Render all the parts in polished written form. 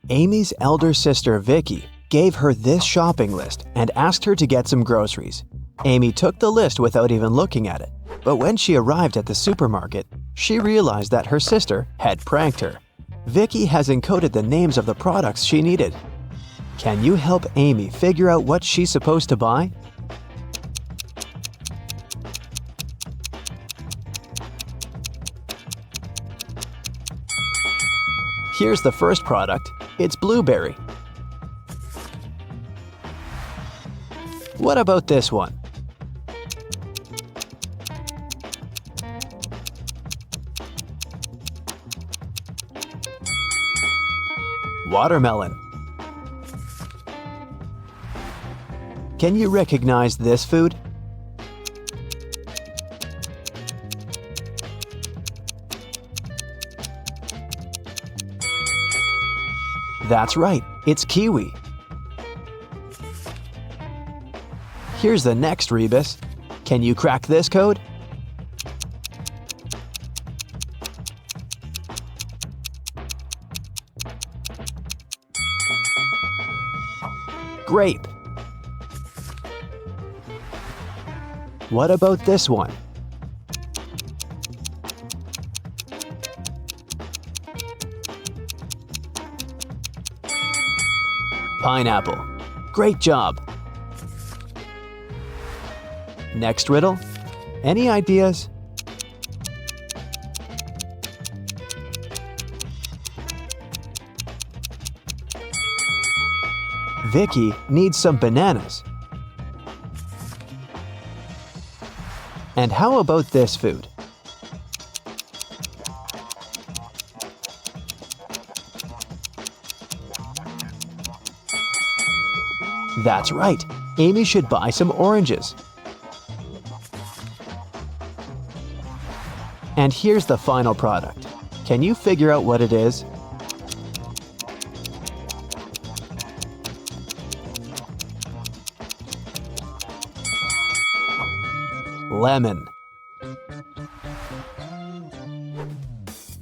Amy's elder sister Vicky gave her this shopping list and asked her to get some groceries. Amy took the list without even looking at it, but when she arrived at the supermarket, she realized that her sister had pranked her. Vicky has encoded the names of the products she needed. Can you help Amy figure out what she's supposed to buy? Here's the first product. It's blueberry. What about this one? Watermelon. Can you recognize this food? That's right, it's kiwi. Here's the next Reebus. Can you crack this code? Grape. What about this one? Pineapple. Great job. Next riddle. Any ideas? Vicky needs some bananas. And how about this food? That's right, Amy should buy some oranges. And here's the final product. Can you figure out what it is? Lemon.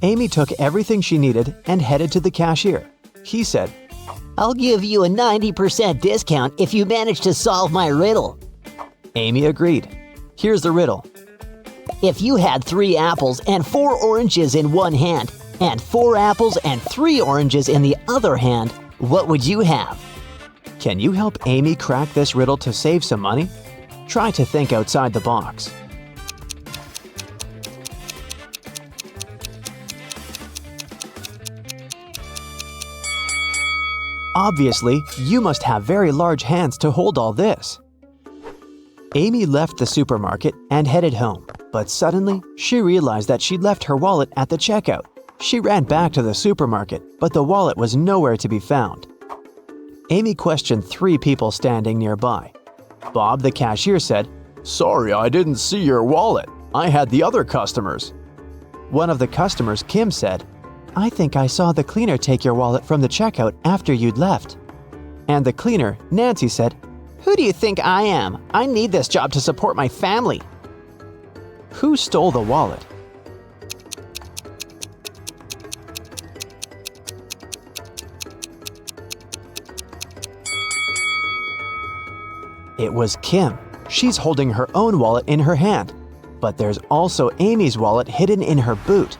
Amy took everything she needed and headed to the cashier. He said, "I'll give you a 90% discount if you manage to solve my riddle." Amy agreed. Here's the riddle. If you had 3 apples and 4 oranges in one hand, and 4 apples and 3 oranges in the other hand, what would you have? Can you help Amy crack this riddle to save some money? Try to think outside the box. Obviously, you must have very large hands to hold all this. Amy left the supermarket and headed home, but suddenly she realized that she'd left her wallet at the checkout. She ran back to the supermarket, but the wallet was nowhere to be found. Amy questioned 3 people standing nearby. Bob, the cashier, said, "Sorry, I didn't see your wallet. I had the other customers." One of the customers, Kim, said, "I think I saw the cleaner take your wallet from the checkout after you'd left." And the cleaner, Nancy, said, "Who do you think I am? I need this job to support my family." Who stole the wallet? It was Kim. She's holding her own wallet in her hand. But there's also Amy's wallet hidden in her boot.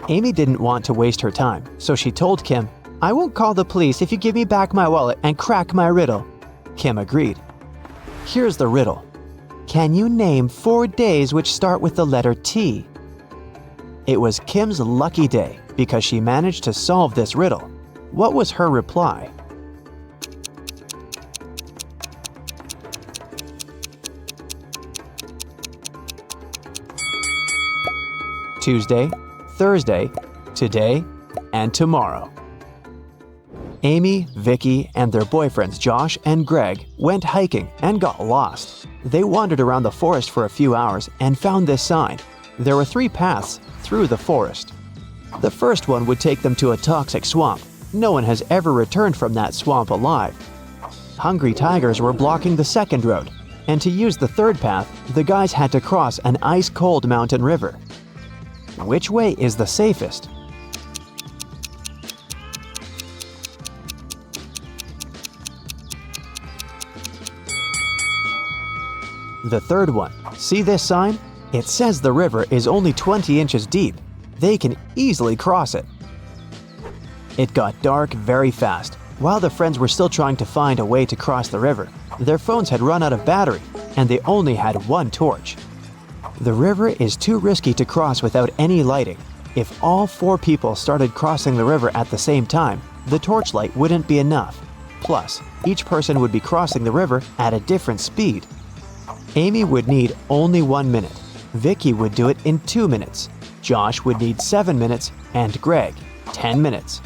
Amy didn't want to waste her time, so she told Kim, "I won't call the police if you give me back my wallet and crack my riddle." Kim agreed. Here's the riddle. Can you name 4 days which start with the letter T? It was Kim's lucky day because she managed to solve this riddle. What was her reply? Tuesday, Thursday, today, and tomorrow. Amy, Vicky, and their boyfriends Josh and Greg went hiking and got lost. They wandered around the forest for a few hours and found this sign. There were 3 paths through the forest. The first one would take them to a toxic swamp. No one has ever returned from that swamp alive. Hungry tigers were blocking the second road, and to use the third path, the guys had to cross an ice-cold mountain river. Which way is the safest? The third one, see this sign? It says the river is only 20 inches deep. They can easily cross it. It got dark very fast. While the friends were still trying to find a way to cross the river, their phones had run out of battery and they only had one torch. The river is too risky to cross without any lighting. If all 4 people started crossing the river at the same time, the torchlight wouldn't be enough. Plus, each person would be crossing the river at a different speed. Amy would need only 1 minute. Vicky would do it in 2 minutes. Josh would need 7 minutes, and Greg, 10 minutes.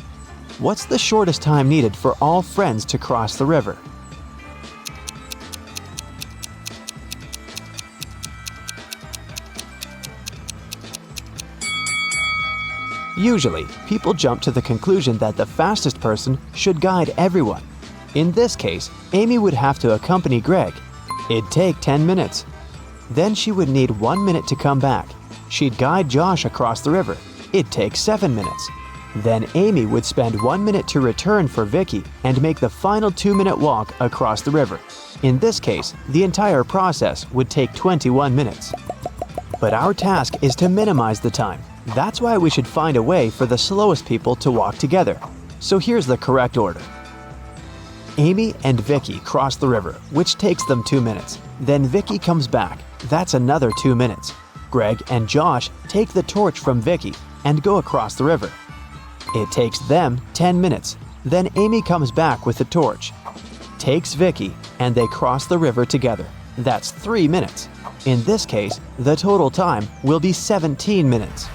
What's the shortest time needed for all friends to cross the river? Usually, people jump to the conclusion that the fastest person should guide everyone. In this case, Amy would have to accompany Greg. It'd take 10 minutes. Then she would need 1 minute to come back. She'd guide Josh across the river. It'd take 7 minutes. Then Amy would spend 1 minute to return for Vicky and make the final 2-minute walk across the river. In this case, the entire process would take 21 minutes. But our task is to minimize the time. That's why we should find a way for the slowest people to walk together. So here's the correct order. Amy and Vicky cross the river, which takes them 2 minutes. Then Vicky comes back. That's another 2 minutes. Greg and Josh take the torch from Vicky and go across the river. It takes them 10 minutes. Then Amy comes back with the torch, takes Vicky, and they cross the river together. That's 3 minutes. In this case, the total time will be 17 minutes.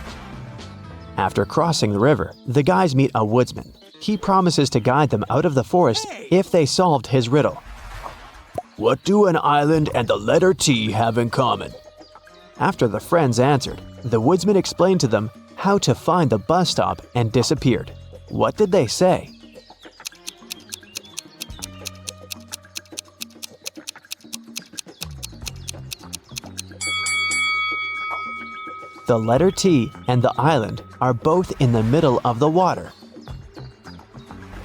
After crossing the river, the guys meet a woodsman. He promises to guide them out of the forest if they solved his riddle. What do an island and the letter T have in common? After the friends answered, the woodsman explained to them how to find the bus stop and disappeared. What did they say? The letter T and the island are both in the middle of the water.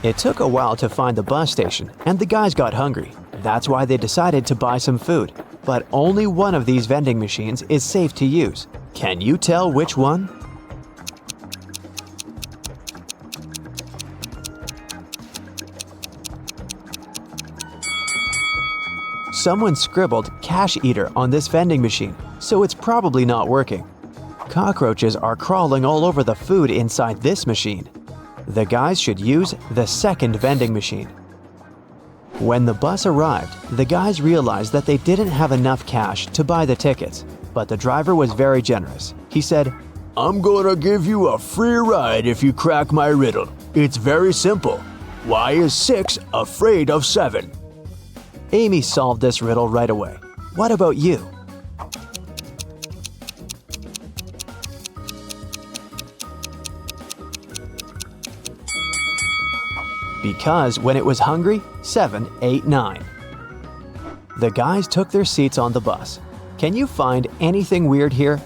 It took a while to find the bus station, and the guys got hungry. That's why they decided to buy some food. But only one of these vending machines is safe to use. Can you tell which one? Someone scribbled "cash eater" on this vending machine, so it's probably not working. Cockroaches are crawling all over the food inside this machine. The guys should use the second vending machine. When the bus arrived, the guys realized that they didn't have enough cash to buy the tickets, but the driver was very generous. He said, "I'm gonna give you a free ride if you crack my riddle. It's very simple. Why is 6 afraid of 7? Amy solved this riddle right away. What about you? Because when it was hungry, 7 ate 9. The guys took their seats on the bus. Can you find anything weird here?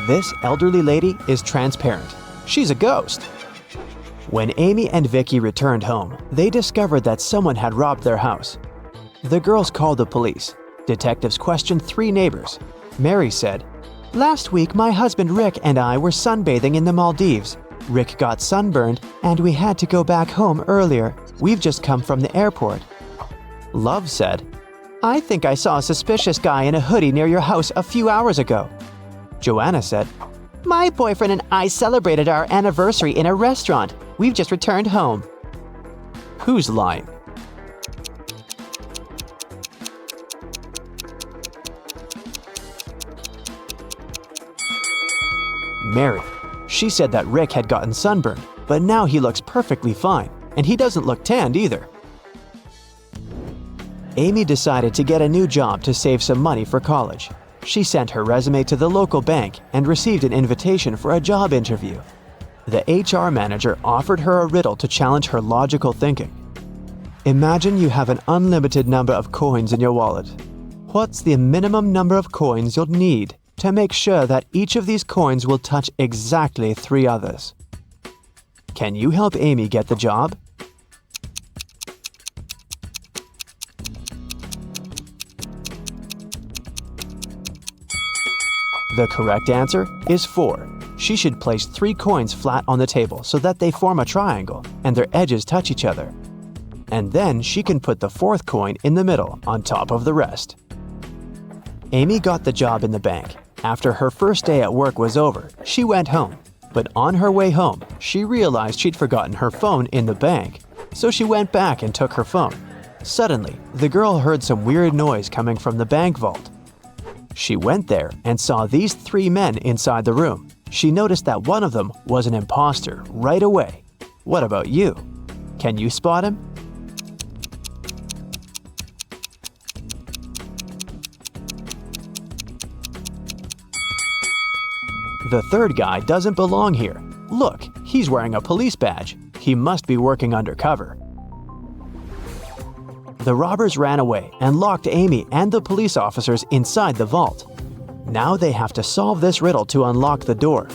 This elderly lady is transparent. She's a ghost. When Amy and Vicky returned home, they discovered that someone had robbed their house. The girls called the police. Detectives questioned 3 neighbors. Mary said, "Last week, my husband Rick and I were sunbathing in the Maldives. Rick got sunburned, and we had to go back home earlier. We've just come from the airport." Love said, "I think I saw a suspicious guy in a hoodie near your house a few hours ago." Joanna said, "My boyfriend and I celebrated our anniversary in a restaurant. We've just returned home." Who's lying? Mary. She said that Rick had gotten sunburned, but now he looks perfectly fine, and he doesn't look tanned either. Amy decided to get a new job to save some money for college. She sent her resume to the local bank and received an invitation for a job interview. The HR manager offered her a riddle to challenge her logical thinking. Imagine you have an unlimited number of coins in your wallet. What's the minimum number of coins you'll need to make sure that each of these coins will touch exactly 3 others? Can you help Amy get the job? The correct answer is 4. She should place 3 coins flat on the table so that they form a triangle and their edges touch each other. And then she can put the 4th coin in the middle on top of the rest. Amy got the job in the bank. After her first day at work was over, she went home. But on her way home, she realized she'd forgotten her phone in the bank, so she went back and took her phone. Suddenly, the girl heard some weird noise coming from the bank vault. She went there and saw these 3 men inside the room. She noticed that one of them was an imposter right away. What about you? Can you spot him? The 3rd guy doesn't belong here. Look, he's wearing a police badge. He must be working undercover. The robbers ran away and locked Amy and the police officers inside the vault. Now they have to solve this riddle to unlock the door.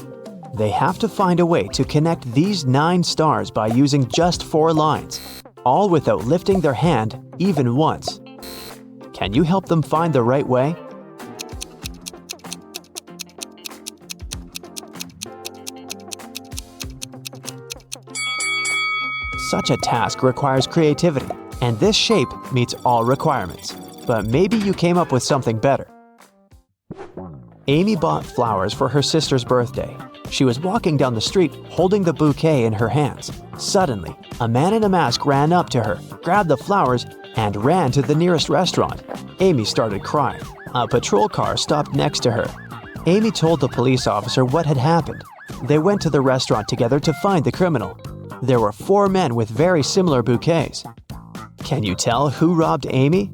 They have to find a way to connect these 9 stars by using just 4 lines, all without lifting their hand even once. Can you help them find the right way? Such a task requires creativity, and this shape meets all requirements. But maybe you came up with something better. Amy bought flowers for her sister's birthday. She was walking down the street holding the bouquet in her hands. Suddenly, a man in a mask ran up to her, grabbed the flowers, and ran to the nearest restaurant. Amy started crying. A patrol car stopped next to her. Amy told the police officer what had happened. They went to the restaurant together to find the criminal. There were 4 men with very similar bouquets. Can you tell who robbed Amy?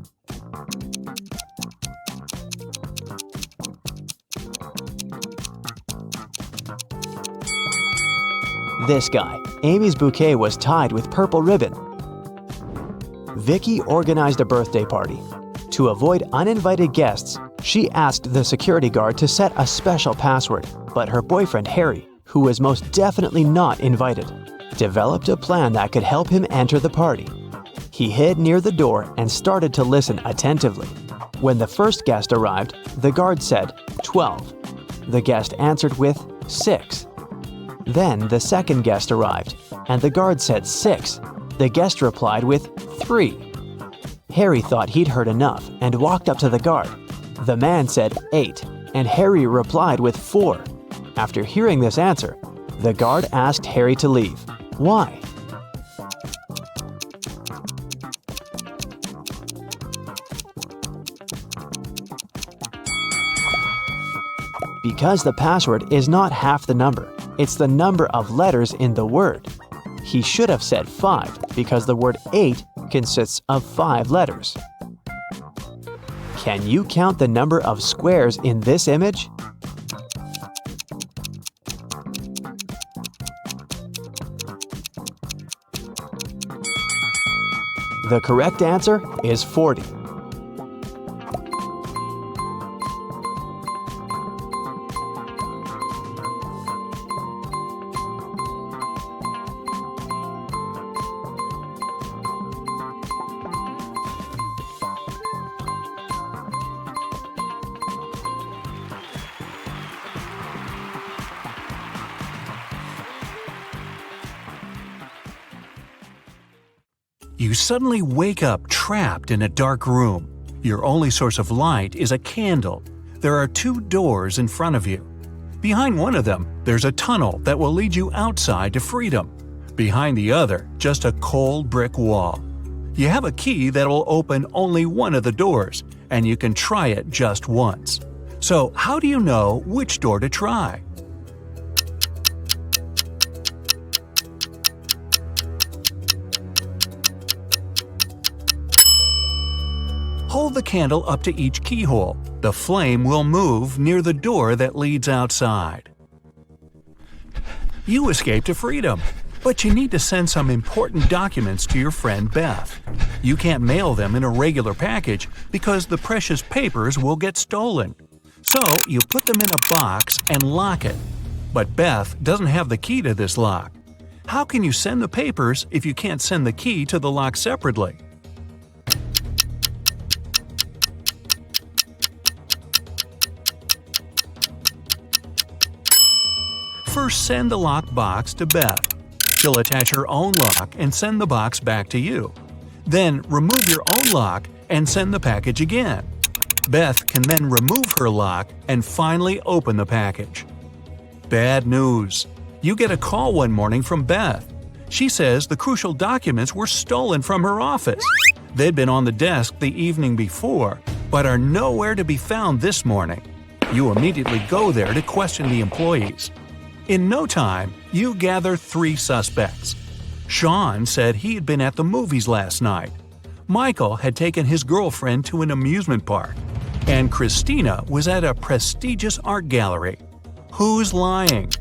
This guy. Amy's bouquet was tied with purple ribbon. Vicky organized a birthday party. To avoid uninvited guests, she asked the security guard to set a special password, but her boyfriend Harry, who was most definitely not invited, developed a plan that could help him enter the party. He hid near the door and started to listen attentively. When the first guest arrived, the guard said 12. The guest answered with 6. Then the second guest arrived, and the guard said 6. The guest replied with 3. Harry thought he'd heard enough and walked up to the guard. The man said 8, and Harry replied with 4. After hearing this answer, the guard asked Harry to leave. Why? Because the password is not half the number. It's the number of letters in the word. He should have said 5 because the word 8 consists of 5 letters. Can you count the number of squares in this image? The correct answer is 40. You suddenly wake up trapped in a dark room. Your only source of light is a candle. There are 2 doors in front of you. Behind one of them, there's a tunnel that will lead you outside to freedom. Behind the other, just a cold brick wall. You have a key that will open only one of the doors, and you can try it just once. So how do you know which door to try? Hold the candle up to each keyhole. The flame will move near the door that leads outside. You escape to freedom, but you need to send some important documents to your friend Beth. You can't mail them in a regular package because the precious papers will get stolen. So you put them in a box and lock it. But Beth doesn't have the key to this lock. How can you send the papers if you can't send the key to the lock separately? First, send the lock box to Beth. She'll attach her own lock and send the box back to you. Then remove your own lock and send the package again. Beth can then remove her lock and finally open the package. Bad news. You get a call one morning from Beth. She says the crucial documents were stolen from her office. They'd been on the desk the evening before, but are nowhere to be found this morning. You immediately go there to question the employees. In no time, you gather 3 suspects. Sean said he had been at the movies last night. Michael had taken his girlfriend to an amusement park. And Christina was at a prestigious art gallery. Who's lying?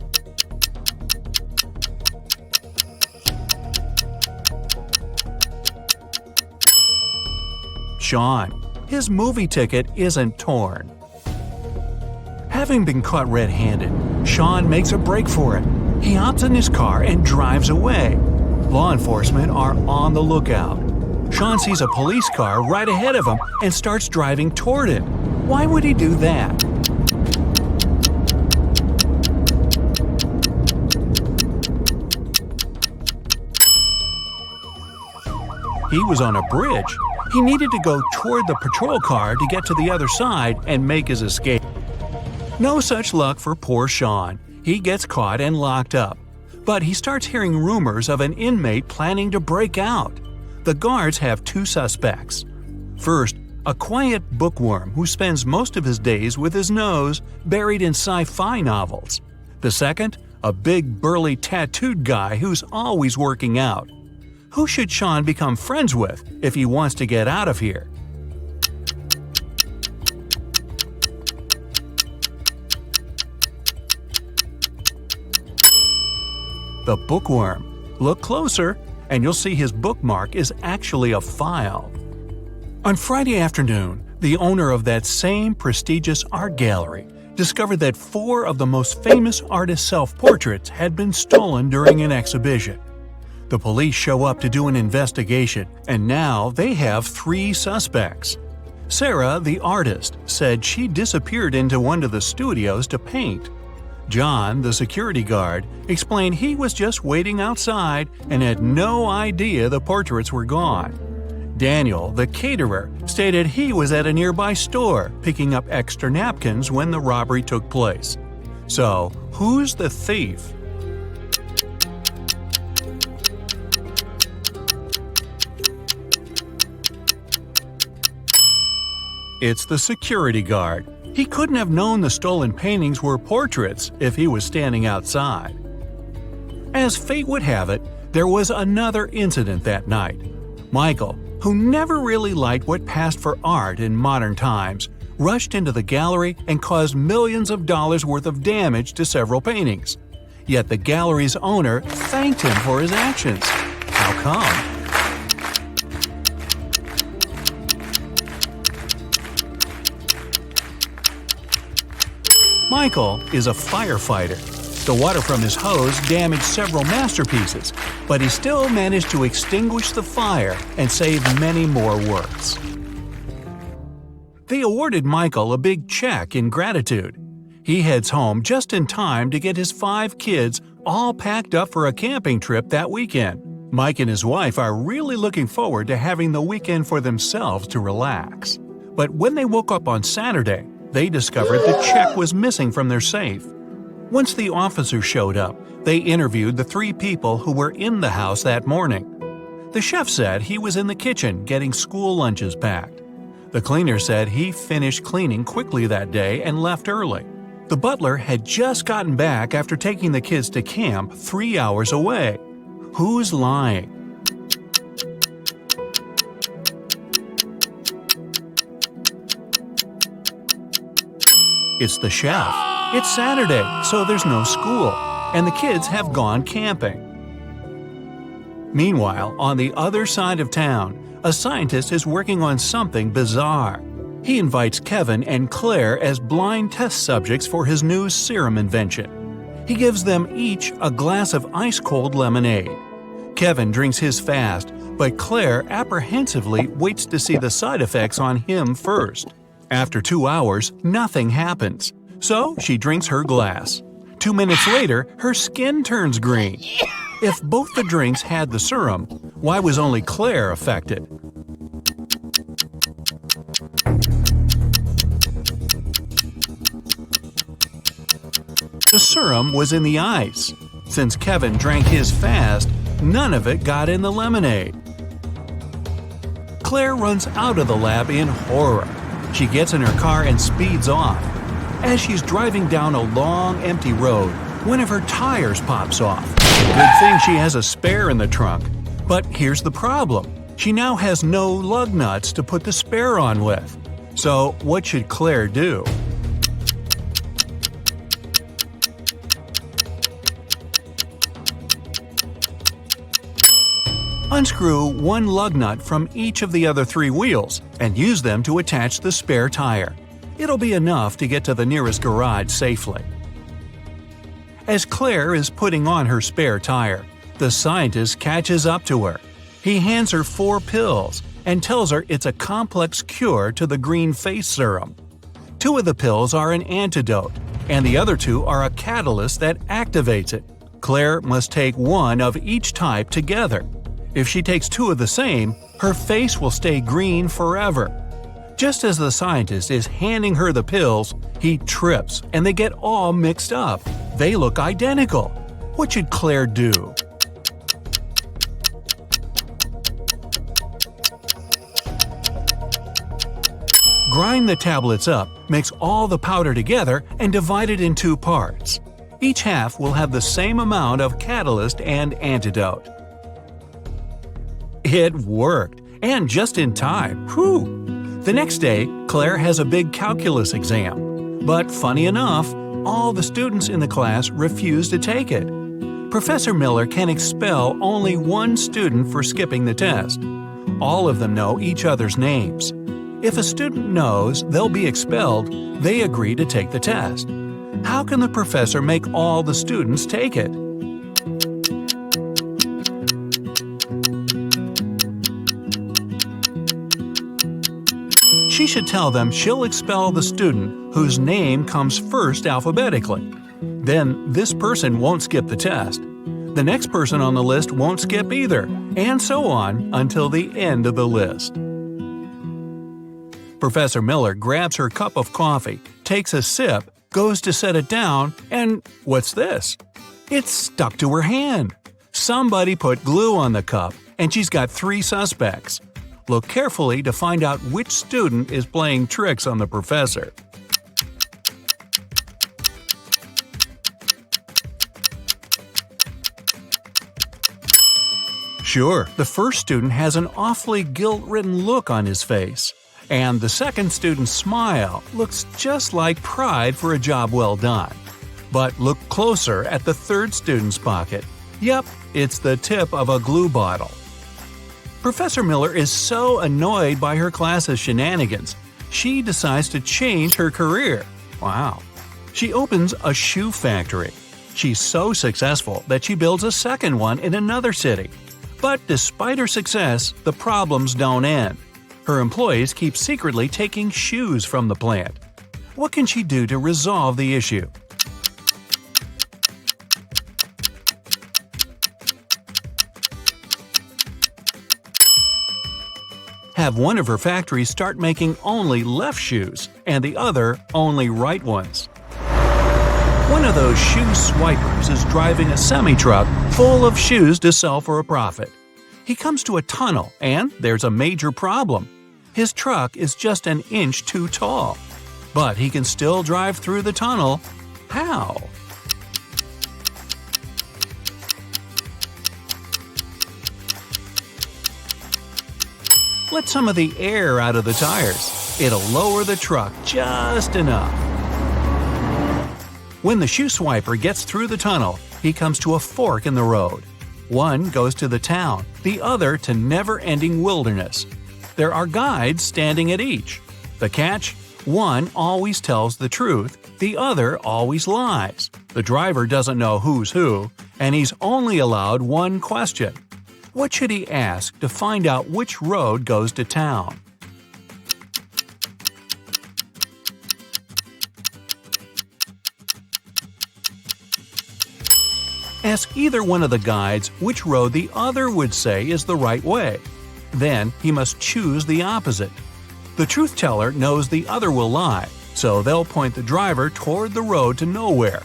Sean. His movie ticket isn't torn. Having been caught red-handed, Sean makes a break for it. He hops in his car and drives away. Law enforcement are on the lookout. Sean sees a police car right ahead of him and starts driving toward it. Why would he do that? He was on a bridge. He needed to go toward the patrol car to get to the other side and make his escape. No such luck for poor Sean. He gets caught and locked up. But he starts hearing rumors of an inmate planning to break out. The guards have 2 suspects. First, a quiet bookworm who spends most of his days with his nose buried in sci-fi novels. The second, a big burly tattooed guy who's always working out. Who should Sean become friends with if he wants to get out of here? The bookworm. Look closer, and you'll see his bookmark is actually a file. On Friday afternoon, the owner of that same prestigious art gallery discovered that 4 of the most famous artist self-portraits had been stolen during an exhibition. The police show up to do an investigation, and now they have 3 suspects. Sarah, the artist, said she disappeared into one of the studios to paint. John, the security guard, explained he was just waiting outside and had no idea the portraits were gone. Daniel, the caterer, stated he was at a nearby store picking up extra napkins when the robbery took place. So, who's the thief? It's the security guard. He couldn't have known the stolen paintings were portraits if he was standing outside. As fate would have it, there was another incident that night. Michael, who never really liked what passed for art in modern times, rushed into the gallery and caused millions of dollars worth of damage to several paintings. Yet the gallery's owner thanked him for his actions. How come? Michael is a firefighter. The water from his hose damaged several masterpieces, but he still managed to extinguish the fire and save many more works. They awarded Michael a big check in gratitude. He heads home just in time to get his 5 kids all packed up for a camping trip that weekend. Mike and his wife are really looking forward to having the weekend for themselves to relax. But when they woke up on Saturday, they discovered the check was missing from their safe. Once the officers showed up, they interviewed the 3 people who were in the house that morning. The chef said he was in the kitchen getting school lunches packed. The cleaner said he finished cleaning quickly that day and left early. The butler had just gotten back after taking the kids to camp 3 hours away. Who's lying? It's the chef. It's Saturday, so there's no school, and the kids have gone camping. Meanwhile, on the other side of town, a scientist is working on something bizarre. He invites Kevin and Claire as blind test subjects for his new serum invention. He gives them each a glass of ice-cold lemonade. Kevin drinks his fast, but Claire apprehensively waits to see the side effects on him first. After 2 hours, nothing happens, so she drinks her glass. 2 minutes later, her skin turns green. If both the drinks had the serum, why was only Claire affected? The serum was in the ice. Since Kevin drank his fast, none of it got in the lemonade. Claire runs out of the lab in horror. She gets in her car and speeds off. As she's driving down a long, empty road, one of her tires pops off. Good thing she has a spare in the trunk. But here's the problem. She now has no lug nuts to put the spare on with. So what should Claire do? Unscrew one lug nut from each of the other 3 wheels and use them to attach the spare tire. It'll be enough to get to the nearest garage safely. As Claire is putting on her spare tire, the scientist catches up to her. He hands her 4 pills and tells her it's a complex cure to the green face serum. 2 of the pills are an antidote, and the other 2 are a catalyst that activates it. Claire must take 1 of each type together. If she takes 2 of the same, her face will stay green forever. Just as the scientist is handing her the pills, he trips and they get all mixed up. They look identical. What should Claire do? Grind the tablets up, mix all the powder together, and divide it in 2 parts. Each half will have the same amount of catalyst and antidote. It worked, and just in time. Whew! The next day, Claire has a big calculus exam. But funny enough, all the students in the class refuse to take it. Professor Miller can expel only 1 student for skipping the test. All of them know each other's names. If a student knows they'll be expelled, they agree to take the test. How can the professor make all the students take it? She should tell them she'll expel the student whose name comes first alphabetically. Then this person won't skip the test. The next person on the list won't skip either, and so on until the end of the list. Professor Miller grabs her cup of coffee, takes a sip, goes to set it down, and what's this? It's stuck to her hand. Somebody put glue on the cup, and she's got 3 suspects. Look carefully to find out which student is playing tricks on the professor. Sure, the first student has an awfully guilt-ridden look on his face. And the second student's smile looks just like pride for a job well done. But look closer at the third student's pocket. Yep, it's the tip of a glue bottle. Professor Miller is so annoyed by her class's shenanigans, she decides to change her career. Wow. She opens a shoe factory. She's so successful that she builds a second one in another city. But despite her success, the problems don't end. Her employees keep secretly taking shoes from the plant. What can she do to resolve the issue? Have one of her factories start making only left shoes, and the other only right ones. One of those shoe swipers is driving a semi-truck full of shoes to sell for a profit. He comes to a tunnel, and there's a major problem. His truck is just an inch too tall. But he can still drive through the tunnel. How? Let some of the air out of the tires. It'll lower the truck just enough. When the shoe swiper gets through the tunnel, he comes to a fork in the road. One goes to the town, the other to never-ending wilderness. There are guides standing at each. The catch? One always tells the truth, the other always lies. The driver doesn't know who's who, and he's only allowed one question. What should he ask to find out which road goes to town? Ask either one of the guides which road the other would say is the right way. Then he must choose the opposite. The truth teller knows the other will lie, so they'll point the driver toward the road to nowhere.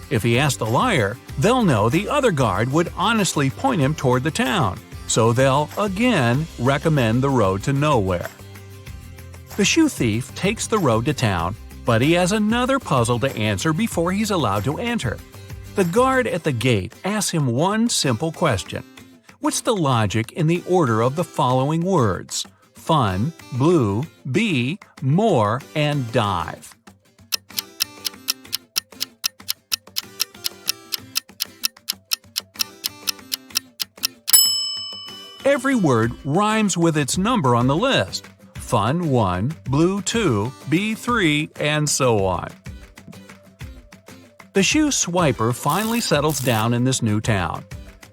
If he asks the liar, they'll know the other guard would honestly point him toward the town, so they'll again recommend the road to nowhere. The shoe thief takes the road to town, but he has another puzzle to answer before he's allowed to enter. The guard at the gate asks him one simple question. What's the logic in the order of the following words? Fun, blue, bee, more, and dive. Every word rhymes with its number on the list. Fun 1, blue 2, bee 3, and so on. The shoe swiper finally settles down in this new town.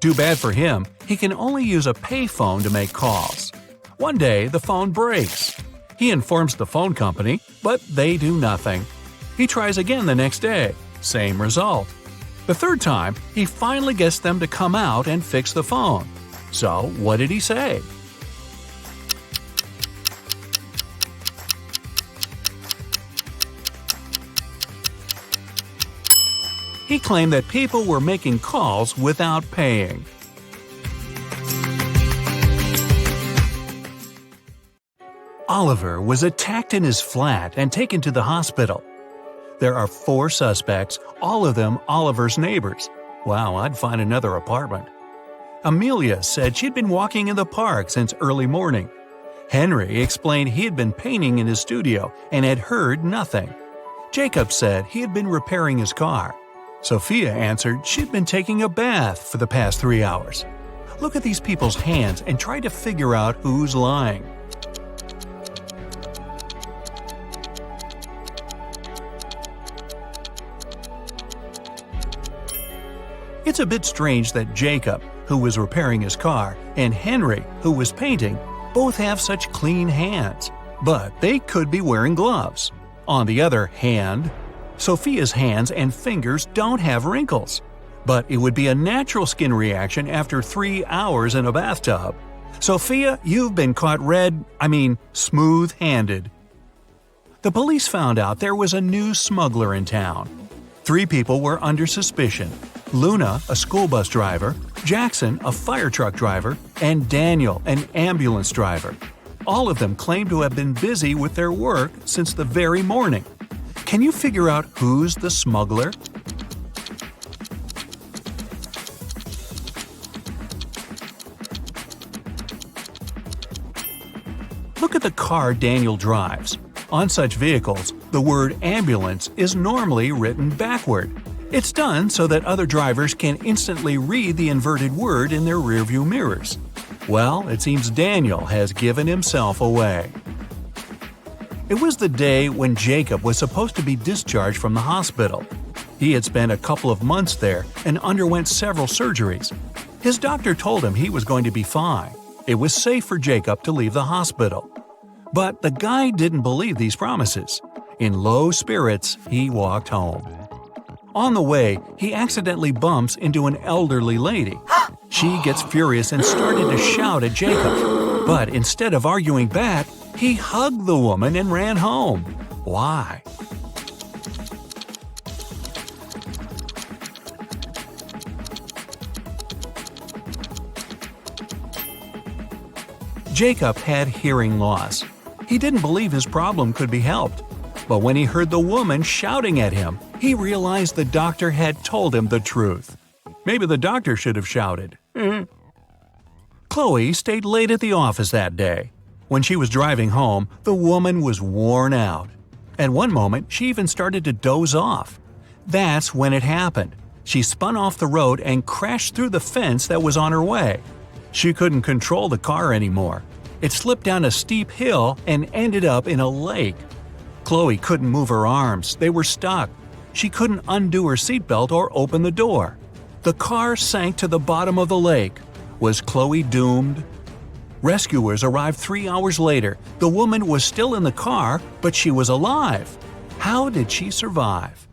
Too bad for him, he can only use a payphone to make calls. One day, the phone breaks. He informs the phone company, but they do nothing. He tries again the next day. Same result. The third time, he finally gets them to come out and fix the phone. So, what did he say? He claimed that people were making calls without paying. Oliver was attacked in his flat and taken to the hospital. There are 4 suspects, all of them Oliver's neighbors. Wow, I'd find another apartment. Amelia said she'd been walking in the park since early morning. Henry explained he had been painting in his studio and had heard nothing. Jacob said he had been repairing his car. Sophia answered she'd been taking a bath for the past 3 hours. Look at these people's hands and try to figure out who's lying. It's a bit strange that Jacob, who was repairing his car, and Henry, who was painting, both have such clean hands. But they could be wearing gloves. On the other hand, Sophia's hands and fingers don't have wrinkles. But it would be a natural skin reaction after 3 hours in a bathtub. Sophia, you've been caught smooth-handed. The police found out there was a new smuggler in town. 3 people were under suspicion. Luna, a school bus driver, Jackson, a fire truck driver, and Daniel, an ambulance driver. All of them claimed to have been busy with their work since the very morning. Can you figure out who's the smuggler? Look at the car Daniel drives. On such vehicles, the word ambulance is normally written backward. It's done so that other drivers can instantly read the inverted word in their rearview mirrors. Well, it seems Daniel has given himself away. It was the day when Jacob was supposed to be discharged from the hospital. He had spent a couple of months there and underwent several surgeries. His doctor told him he was going to be fine. It was safe for Jacob to leave the hospital. But the guy didn't believe these promises. In low spirits, he walked home. On the way, he accidentally bumps into an elderly lady. She gets furious and started to shout at Jacob. But instead of arguing back, he hugged the woman and ran home. Why? Jacob had hearing loss. He didn't believe his problem could be helped. But when he heard the woman shouting at him, he realized the doctor had told him the truth. Maybe the doctor should have shouted. Chloe stayed late at the office that day. When she was driving home, the woman was worn out. At one moment, she even started to doze off. That's when it happened. She spun off the road and crashed through the fence that was on her way. She couldn't control the car anymore. It slipped down a steep hill and ended up in a lake. Chloe couldn't move her arms, they were stuck. She couldn't undo her seatbelt or open the door. The car sank to the bottom of the lake. Was Chloe doomed? Rescuers arrived 3 hours later. The woman was still in the car, but she was alive. How did she survive?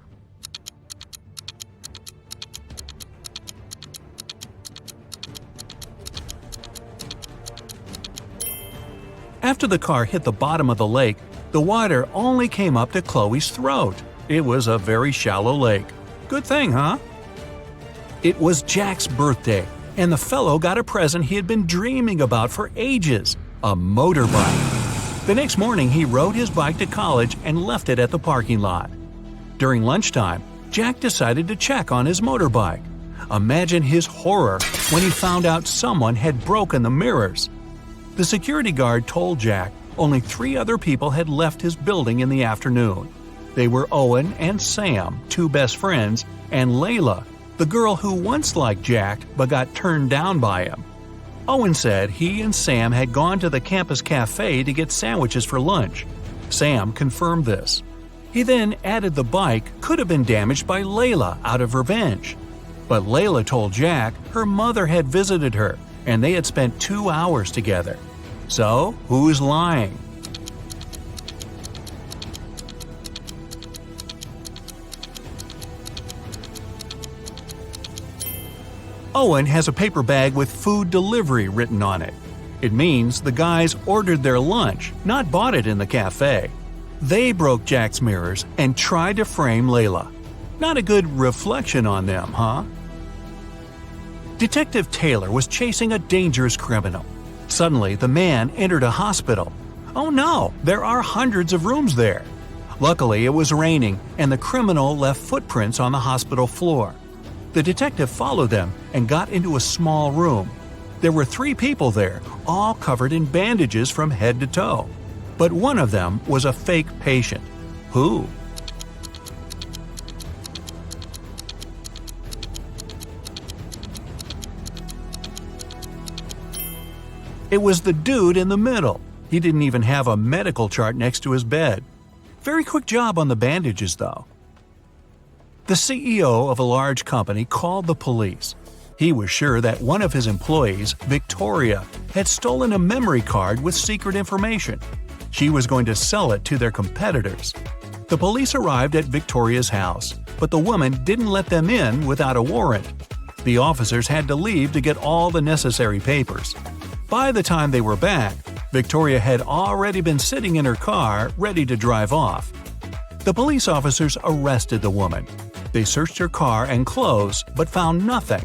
After the car hit the bottom of the lake, the water only came up to Chloe's throat. It was a very shallow lake. Good thing, huh? It was Jack's birthday, and the fellow got a present he had been dreaming about for ages – a motorbike. The next morning, he rode his bike to college and left it at the parking lot. During lunchtime, Jack decided to check on his motorbike. Imagine his horror when he found out someone had broken the mirrors. The security guard told Jack only 3 other people had left his building in the afternoon. They were Owen and Sam, 2 best friends, and Layla, the girl who once liked Jack but got turned down by him. Owen said he and Sam had gone to the campus cafe to get sandwiches for lunch. Sam confirmed this. He then added the bike could have been damaged by Layla out of revenge. But Layla told Jack her mother had visited her and they had spent 2 hours together. So, who's lying? Owen has a paper bag with food delivery written on it. It means the guys ordered their lunch, not bought it in the cafe. They broke Jack's mirrors and tried to frame Layla. Not a good reflection on them, huh? Detective Taylor was chasing a dangerous criminal. Suddenly, the man entered a hospital. Oh no, there are hundreds of rooms there. Luckily, it was raining, and the criminal left footprints on the hospital floor. The detective followed them and got into a small room. There were 3 people there, all covered in bandages from head to toe. But one of them was a fake patient. Who? It was the dude in the middle. He didn't even have a medical chart next to his bed. Very quick job on the bandages, though. The CEO of a large company called the police. He was sure that one of his employees, Victoria, had stolen a memory card with secret information. She was going to sell it to their competitors. The police arrived at Victoria's house, but the woman didn't let them in without a warrant. The officers had to leave to get all the necessary papers. By the time they were back, Victoria had already been sitting in her car, ready to drive off. The police officers arrested the woman. They searched her car and clothes, but found nothing.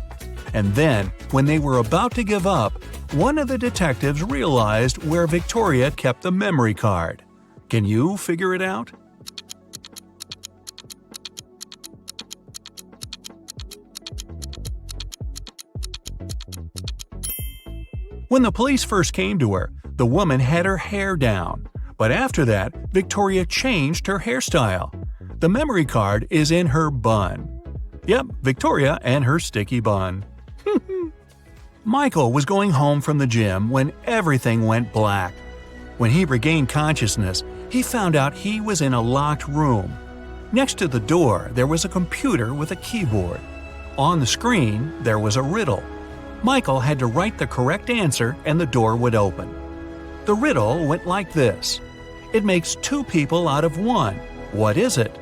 And then, when they were about to give up, one of the detectives realized where Victoria kept the memory card. Can you figure it out? When the police first came to her, the woman had her hair down. But after that, Victoria changed her hairstyle. The memory card is in her bun. Yep, Victoria and her sticky bun. Michael was going home from the gym when everything went black. When he regained consciousness, he found out he was in a locked room. Next to the door, there was a computer with a keyboard. On the screen, there was a riddle. Michael had to write the correct answer and the door would open. The riddle went like this. It makes 2 people out of 1. What is it?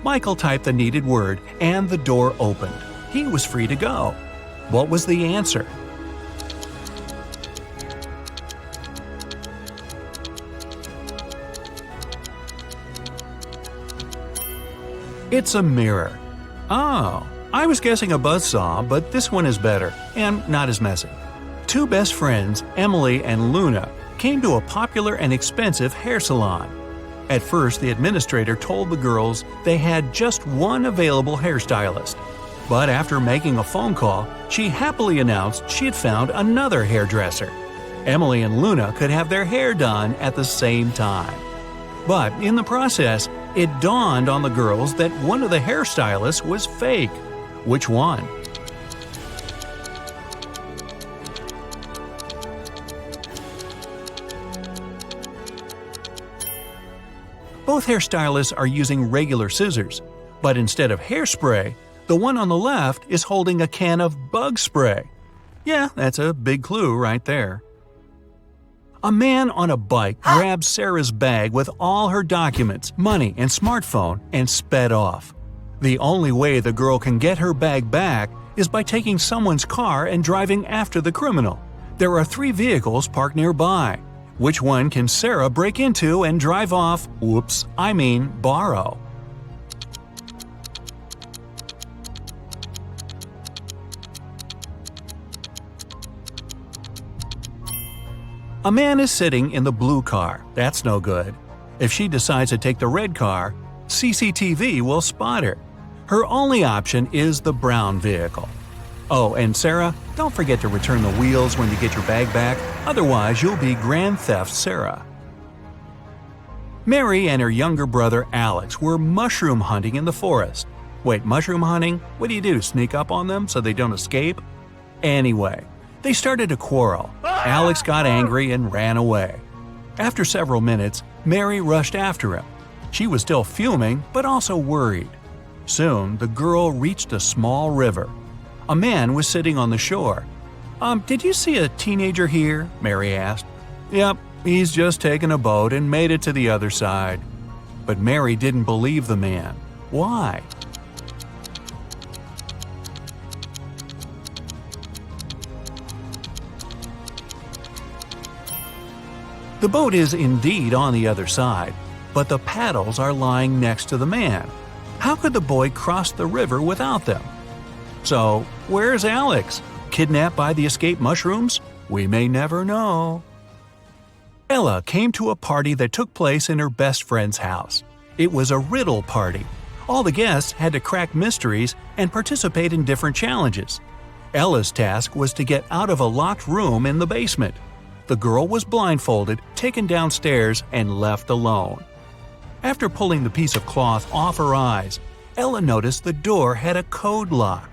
Michael typed the needed word and the door opened. He was free to go. What was the answer? It's a mirror. Oh, I was guessing a buzzsaw, but this one is better and not as messy. 2 best friends, Emily and Luna, came to a popular and expensive hair salon. At first, the administrator told the girls they had just one available hairstylist. But after making a phone call, she happily announced she had found another hairdresser. Emily and Luna could have their hair done at the same time. But in the process, it dawned on the girls that one of the hairstylists was fake. Which one? Both hairstylists are using regular scissors, but instead of hairspray, the one on the left is holding a can of bug spray. Yeah, that's a big clue right there. A man on a bike grabbed Sarah's bag with all her documents, money, and smartphone and sped off. The only way the girl can get her bag back is by taking someone's car and driving after the criminal. There are 3 vehicles parked nearby. Which one can Sarah break into and drive off? Borrow. A man is sitting in the blue car. That's no good. If she decides to take the red car, CCTV will spot her. Her only option is the brown vehicle. Oh, and Sarah, don't forget to return the wheels when you get your bag back, otherwise you'll be Grand Theft Sarah. Mary and her younger brother Alex were mushroom hunting in the forest. Wait, mushroom hunting? What do? Sneak up on them so they don't escape? Anyway, they started a quarrel. Alex got angry and ran away. After several minutes, Mary rushed after him. She was still fuming, but also worried. Soon, the girl reached a small river. A man was sitting on the shore. Did you see a teenager here?" Mary asked. "Yep, he's just taken a boat and made it to the other side." But Mary didn't believe the man. Why? The boat is indeed on the other side, but the paddles are lying next to the man. How could the boy cross the river without them? So, where's Alex? Kidnapped by the escaped mushrooms? We may never know. Ella came to a party that took place in her best friend's house. It was a riddle party. All the guests had to crack mysteries and participate in different challenges. Ella's task was to get out of a locked room in the basement. The girl was blindfolded, taken downstairs, and left alone. After pulling the piece of cloth off her eyes, Ella noticed the door had a code lock.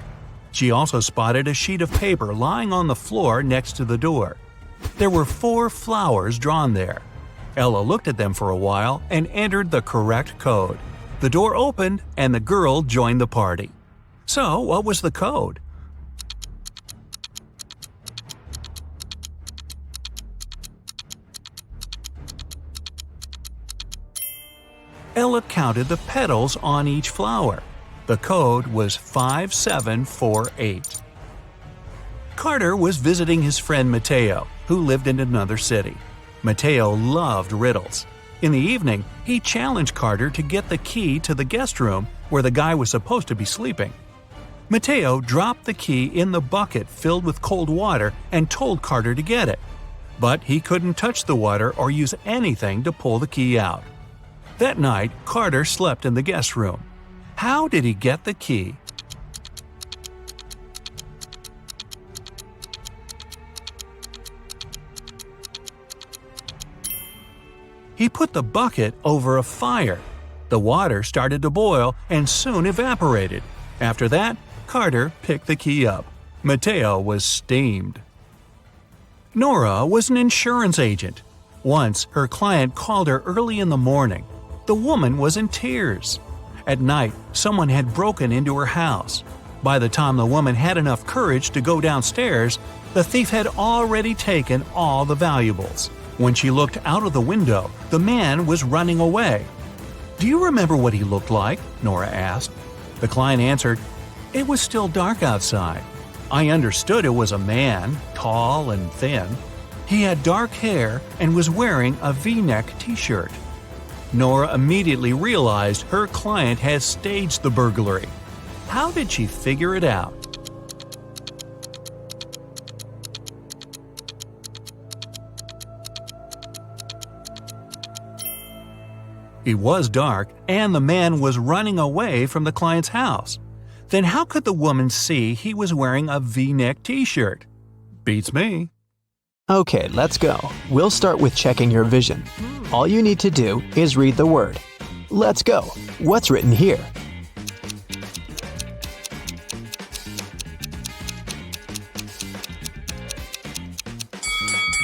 She also spotted a sheet of paper lying on the floor next to the door. There were 4 flowers drawn there. Ella looked at them for a while and entered the correct code. The door opened and the girl joined the party. So, what was the code? Ella counted the petals on each flower. The code was 5748. Carter was visiting his friend Mateo, who lived in another city. Mateo loved riddles. In the evening, he challenged Carter to get the key to the guest room where the guy was supposed to be sleeping. Mateo dropped the key in the bucket filled with cold water and told Carter to get it. But he couldn't touch the water or use anything to pull the key out. That night, Carter slept in the guest room. How did he get the key? He put the bucket over a fire. The water started to boil and soon evaporated. After that, Carter picked the key up. Mateo was steamed. Nora was an insurance agent. Once, her client called her early in the morning. The woman was in tears. At night, someone had broken into her house. By the time the woman had enough courage to go downstairs, the thief had already taken all the valuables. When she looked out of the window, the man was running away. "Do you remember what he looked like?" Nora asked. The client answered, "It was still dark outside. I understood it was a man, tall and thin. He had dark hair and was wearing a V-neck t-shirt." Nora immediately realized her client had staged the burglary. How did she figure it out? It was dark, and the man was running away from the client's house. Then how could the woman see he was wearing a V-neck t-shirt? Beats me. Okay, let's go. We'll start with checking your vision. All you need to do is read the word. Let's go. What's written here?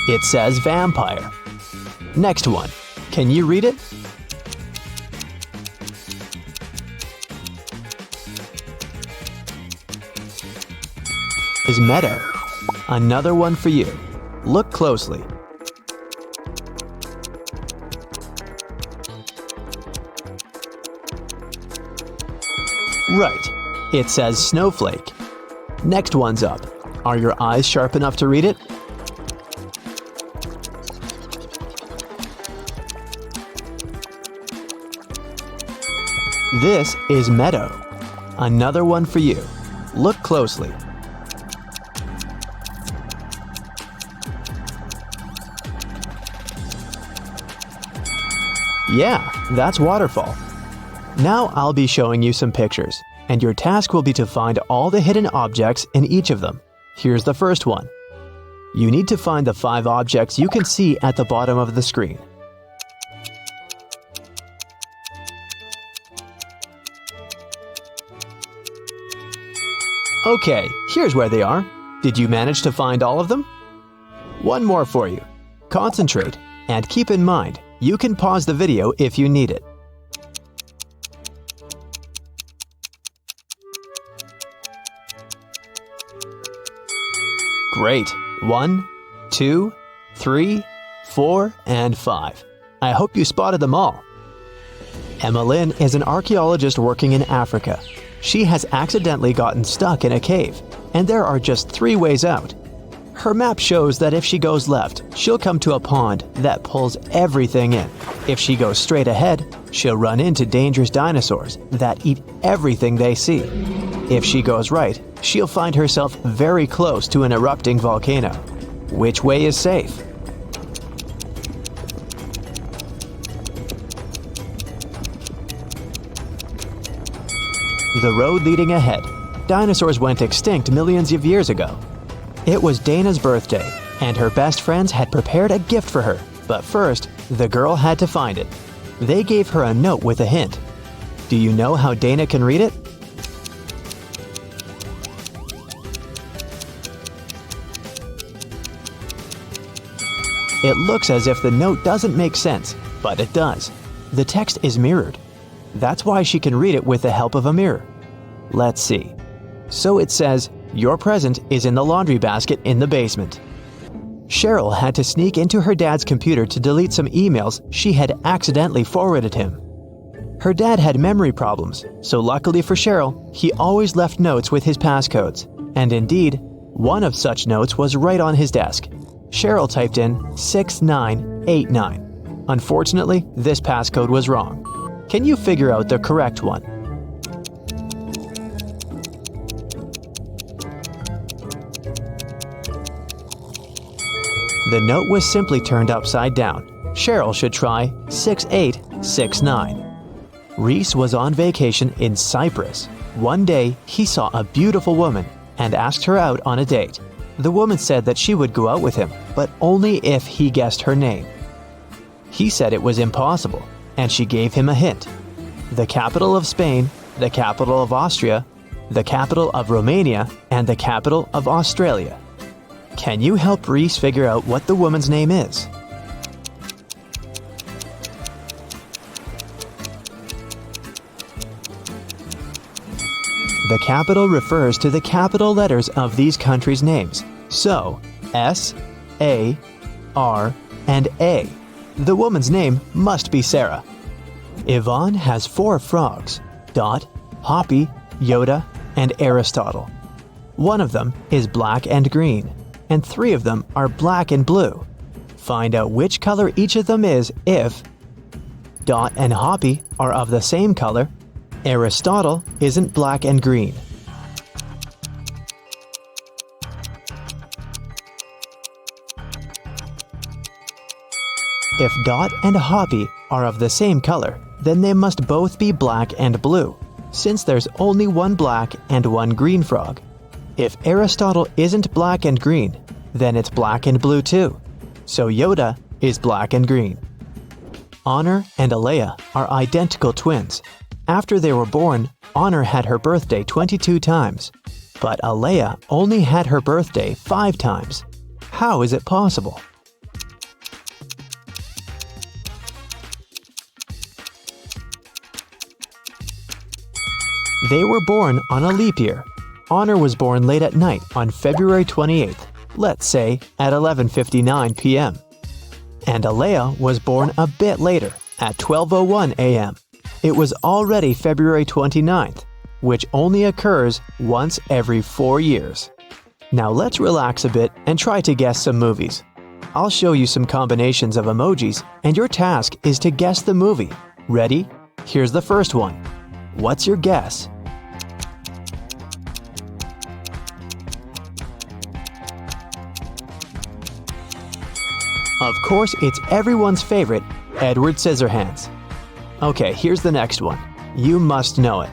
It says vampire. Next one. Can you read it? is meadow. Another one for you. Look closely. Right, it says snowflake. Next one's up. Are your eyes sharp enough to read it? This is meadow. Another one for you. Look closely. Yeah, that's waterfall. Now I'll be showing you some pictures, and your task will be to find all the hidden objects in each of them. Here's the first one. You need to find the 5 objects you can see at the bottom of the screen. Okay, here's where they are. Did you manage to find all of them? One more for you. Concentrate, and keep in mind, you can pause the video if you need it. Great. 1, 2, 3, 4, and 5. I hope you spotted them all. Emma Lynn is an archaeologist working in Africa. She has accidentally gotten stuck in a cave, and there are just 3 ways out. Her map shows that if she goes left, she'll come to a pond that pulls everything in. If she goes straight ahead, she'll run into dangerous dinosaurs that eat everything they see. If she goes right, she'll find herself very close to an erupting volcano. Which way is safe? The road leading ahead. Dinosaurs went extinct millions of years ago. It was Dana's birthday, and her best friends had prepared a gift for her. But first, the girl had to find it. They gave her a note with a hint. Do you know how Dana can read it? It looks as if the note doesn't make sense, but it does. The text is mirrored. That's why she can read it with the help of a mirror. Let's see. So it says, "Your present is in the laundry basket in the basement." Cheryl had to sneak into her dad's computer to delete some emails she had accidentally forwarded him. Her dad had memory problems, so luckily for Cheryl, he always left notes with his passcodes. And indeed, one of such notes was right on his desk. Cheryl typed in 6989. Unfortunately, this passcode was wrong. Can you figure out the correct one? The note was simply turned upside down. Cheryl should try 6869. Reese was on vacation in Cyprus. One day, he saw a beautiful woman and asked her out on a date. The woman said that she would go out with him, but only if he guessed her name. He said it was impossible, and she gave him a hint. The capital of Spain, the capital of Austria, the capital of Romania, and the capital of Australia. Can you help Reese figure out what the woman's name is? The capital refers to the capital letters of these countries' names. So, S, A, R, and A. The woman's name must be Sarah. Yvonne has 4 frogs: Dot, Hoppy, Yoda, and Aristotle. One of them is black and green, and 3 of them are black and blue. Find out which color each of them is if Dot and Hoppy are of the same color, Aristotle isn't black and green. If Dot and Hoppy are of the same color, then they must both be black and blue, since there's only one black and one green frog. If Aristotle isn't black and green, then it's black and blue too. So Yoda is black and green. Honor and Alea are identical twins. After they were born, Honor had her birthday 22 times, but Alea only had her birthday 5 times. How is it possible? They were born on a leap year. Honor was born late at night on February 28th, let's say at 11:59 p.m. And Alea was born a bit later, at 12:01 a.m. It was already February 29th, which only occurs once every 4 years. Now let's relax a bit and try to guess some movies. I'll show you some combinations of emojis, and your task is to guess the movie. Ready? Here's the first one. What's your guess? Of course, it's everyone's favorite, Edward Scissorhands. Okay, here's the next one. You must know it.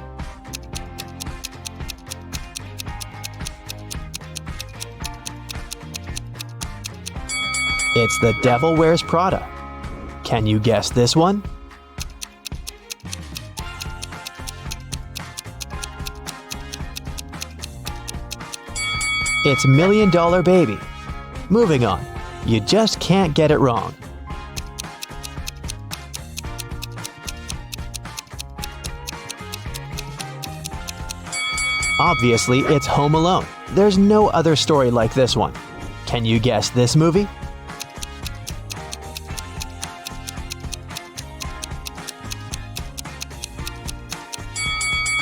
It's The Devil Wears Prada. Can you guess this one? It's $1 Million Baby. Moving on. You just can't get it wrong. Obviously, it's Home Alone. There's no other story like this one. Can you guess this movie?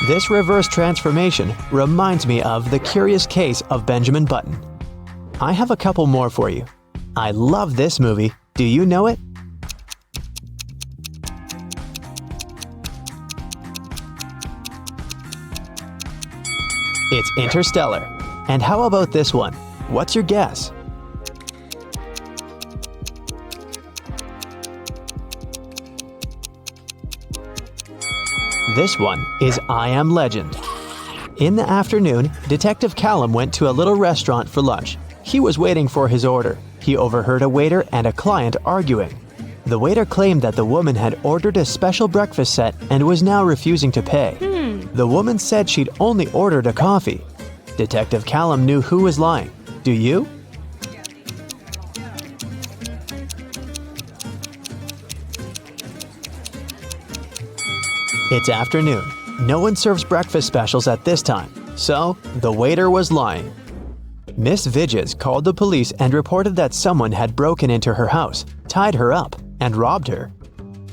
This reverse transformation reminds me of The Curious Case of Benjamin Button. I have a couple more for you. I love this movie. Do you know it? It's Interstellar. And how about this one? What's your guess? This one is I Am Legend. In the afternoon, Detective Callum went to a little restaurant for lunch. He was waiting for his order. He overheard a waiter and a client arguing. The waiter claimed that the woman had ordered a special breakfast set and was now refusing to pay. The woman said she'd only ordered a coffee. Detective Callum knew who was lying. Do you? It's afternoon. No one serves breakfast specials at this time, so the waiter was lying. Miss Vidges called the police and reported that someone had broken into her house, tied her up, and robbed her.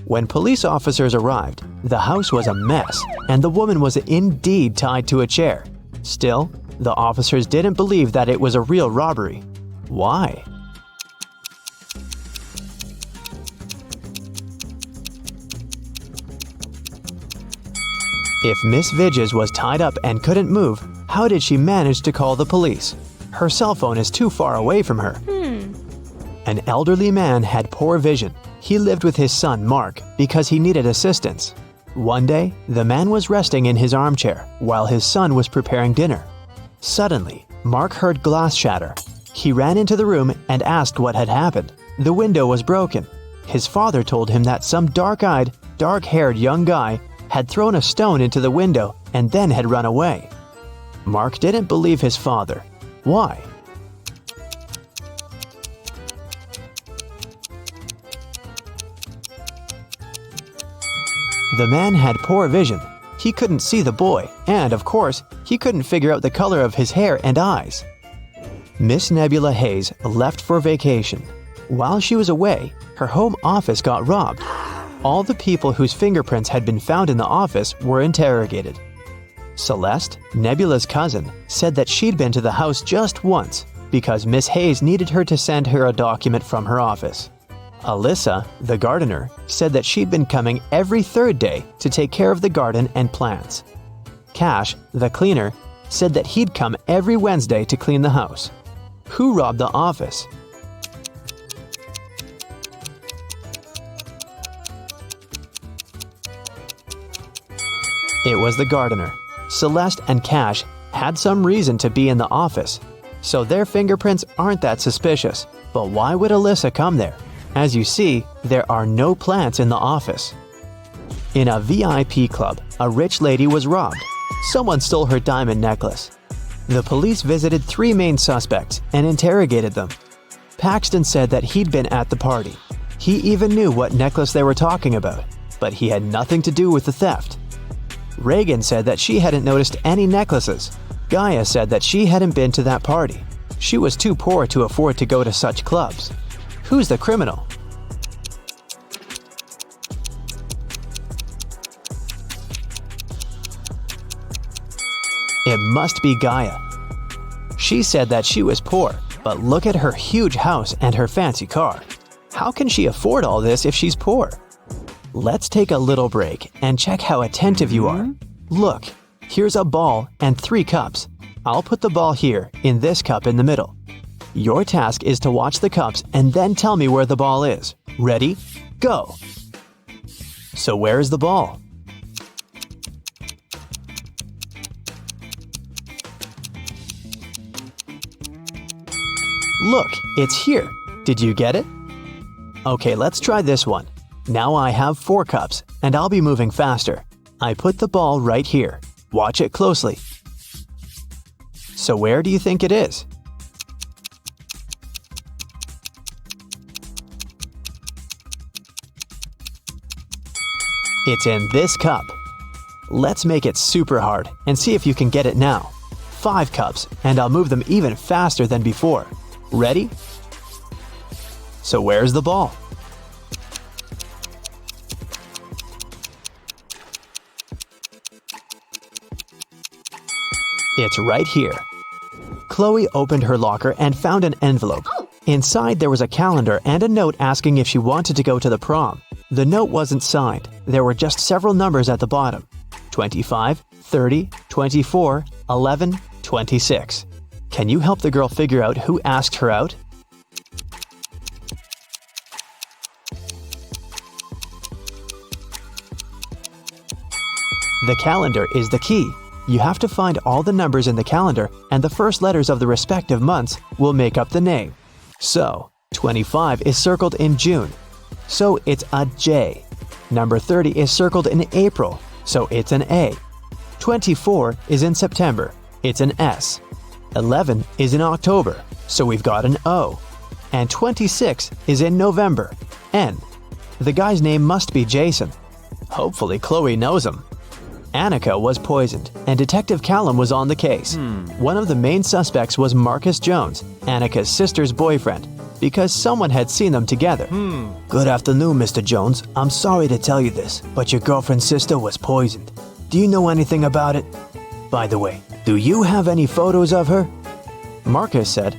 When police officers arrived, the house was a mess, and the woman was indeed tied to a chair. Still, the officers didn't believe that it was a real robbery. Why? If Miss Vidges was tied up and couldn't move, how did she manage to call the police? Her cell phone is too far away from her. An elderly man had poor vision. He lived with his son, Mark, because he needed assistance. One day, the man was resting in his armchair while his son was preparing dinner. Suddenly, Mark heard glass shatter. He ran into the room and asked what had happened. The window was broken. His father told him that some dark-eyed, dark-haired young guy had thrown a stone into the window and then had run away. Mark didn't believe his father. Why? The man had poor vision. He couldn't see the boy, and of course, he couldn't figure out the color of his hair and eyes. Miss Nebula Hayes left for vacation. While she was away, her home office got robbed. All the people whose fingerprints had been found in the office were interrogated. Celeste, Nebula's cousin, said that she'd been to the house just once because Miss Hayes needed her to send her a document from her office. Alyssa, the gardener, said that she'd been coming every third day to take care of the garden and plants. Cash, the cleaner, said that he'd come every Wednesday to clean the house. Who robbed the office? It was the gardener. Celeste and Cash had some reason to be in the office, so their fingerprints aren't that suspicious. But why would Alyssa come there? As you see, there are no plants in the office. In a VIP club, a rich lady was robbed. Someone stole her diamond necklace. The police visited 3 main suspects and interrogated them. Paxton said that he'd been at the party. He even knew what necklace they were talking about, but he had nothing to do with the theft. Reagan said that she hadn't noticed any necklaces. Gaia said that she hadn't been to that party. She was too poor to afford to go to such clubs. Who's the criminal? It must be Gaia. She said that she was poor, but look at her huge house and her fancy car. How can she afford all this if she's poor? Let's take a little break and check how attentive you are. Look, here's a ball and 3 cups. I'll put the ball here, in this cup in the middle. Your task is to watch the cups and then tell me where the ball is. Ready? Go! So where is the ball? Look, it's here. Did you get it? Okay, let's try this one. Now I have 4 cups, and I'll be moving faster. I put the ball right here. Watch it closely. So where do you think it is? It's in this cup. Let's make it super hard and see if you can get it now. 5 cups, and I'll move them even faster than before. Ready? So where's the ball? It's right here. Chloe opened her locker and found an envelope. Inside there was a calendar and a note asking if she wanted to go to the prom. The note wasn't signed. There were just several numbers at the bottom. 25, 30, 24, 11, 26. Can you help the girl figure out who asked her out? The calendar is the key. You have to find all the numbers in the calendar, and the first letters of the respective months will make up the name. So, 25 is circled in June, so it's a J. Number 30 is circled in April, so it's an A. 24 is in September, it's an S. 11 is in October, so we've got an O. And 26 is in November, N. The guy's name must be Jason. Hopefully Chloe knows him. Annika was poisoned, and Detective Callum was on the case. One of the main suspects was Marcus Jones, Annika's sister's boyfriend, because someone had seen them together. Good afternoon, Mr. Jones. I'm sorry to tell you this, but your girlfriend's sister was poisoned. Do you know anything about it? By the way, do you have any photos of her? Marcus said,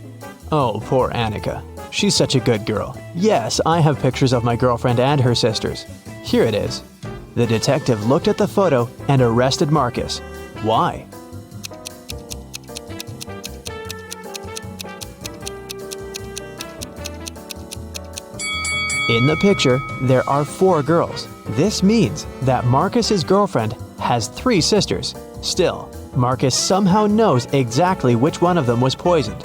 "Oh, poor Annika. She's such a good girl. Yes, I have pictures of my girlfriend and her sisters. Here it is." The detective looked at the photo and arrested Marcus. Why? In the picture, there are 4 girls. This means that Marcus's girlfriend has 3 sisters. Still, Marcus somehow knows exactly which one of them was poisoned.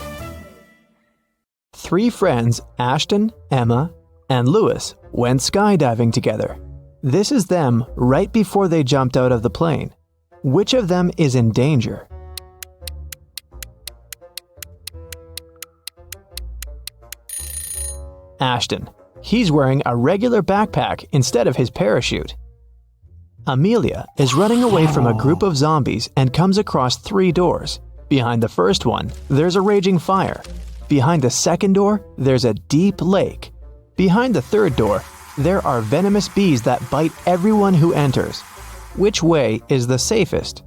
3 friends, Ashton, Emma, and Lewis, went skydiving together. This is them right before they jumped out of the plane. Which of them is in danger? Ashton. He's wearing a regular backpack instead of his parachute. Amelia is running away from a group of zombies and comes across 3 doors. Behind the first one, there's a raging fire. Behind the second door, there's a deep lake. Behind the third door, there are venomous bees that bite everyone who enters. Which way is the safest?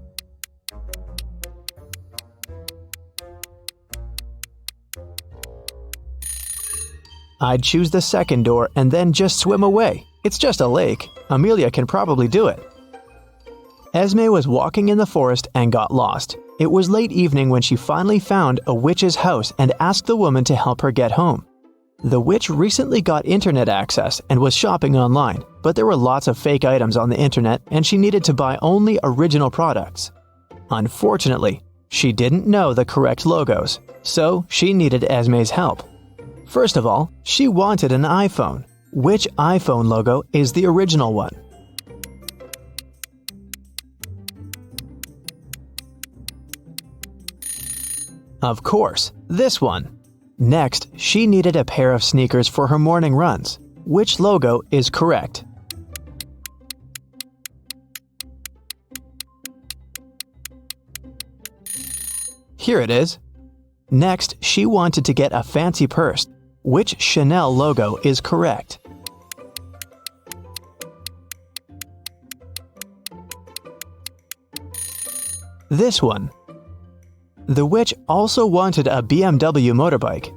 I'd choose the second door and then just swim away. It's just a lake. Amelia can probably do it. Esme was walking in the forest and got lost. It was late evening when she finally found a witch's house and asked the woman to help her get home. The witch recently got internet access and was shopping online, but there were lots of fake items on the internet and she needed to buy only original products. Unfortunately, she didn't know the correct logos, so she needed Esme's help. First of all, she wanted an iPhone. Which iPhone logo is the original one? Of course, this one. Next, she needed a pair of sneakers for her morning runs. Which logo is correct? Here it is. Next, she wanted to get a fancy purse. Which Chanel logo is correct? This one. The witch also wanted a BMW motorbike.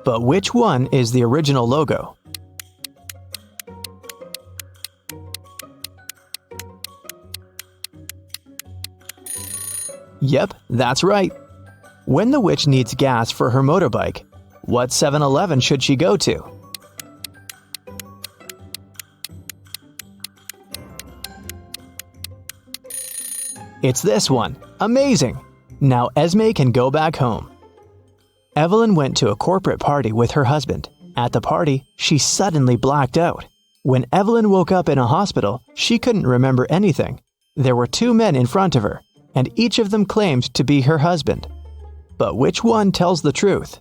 But which one is the original logo? Yep, that's right. When the witch needs gas for her motorbike, what 7-Eleven should she go to? It's this one. Amazing! Now Esme can go back home. Evelyn went to a corporate party with her husband. At the party, she suddenly blacked out. When Evelyn woke up in a hospital, she couldn't remember anything. There were 2 men in front of her, and each of them claimed to be her husband. But which one tells the truth?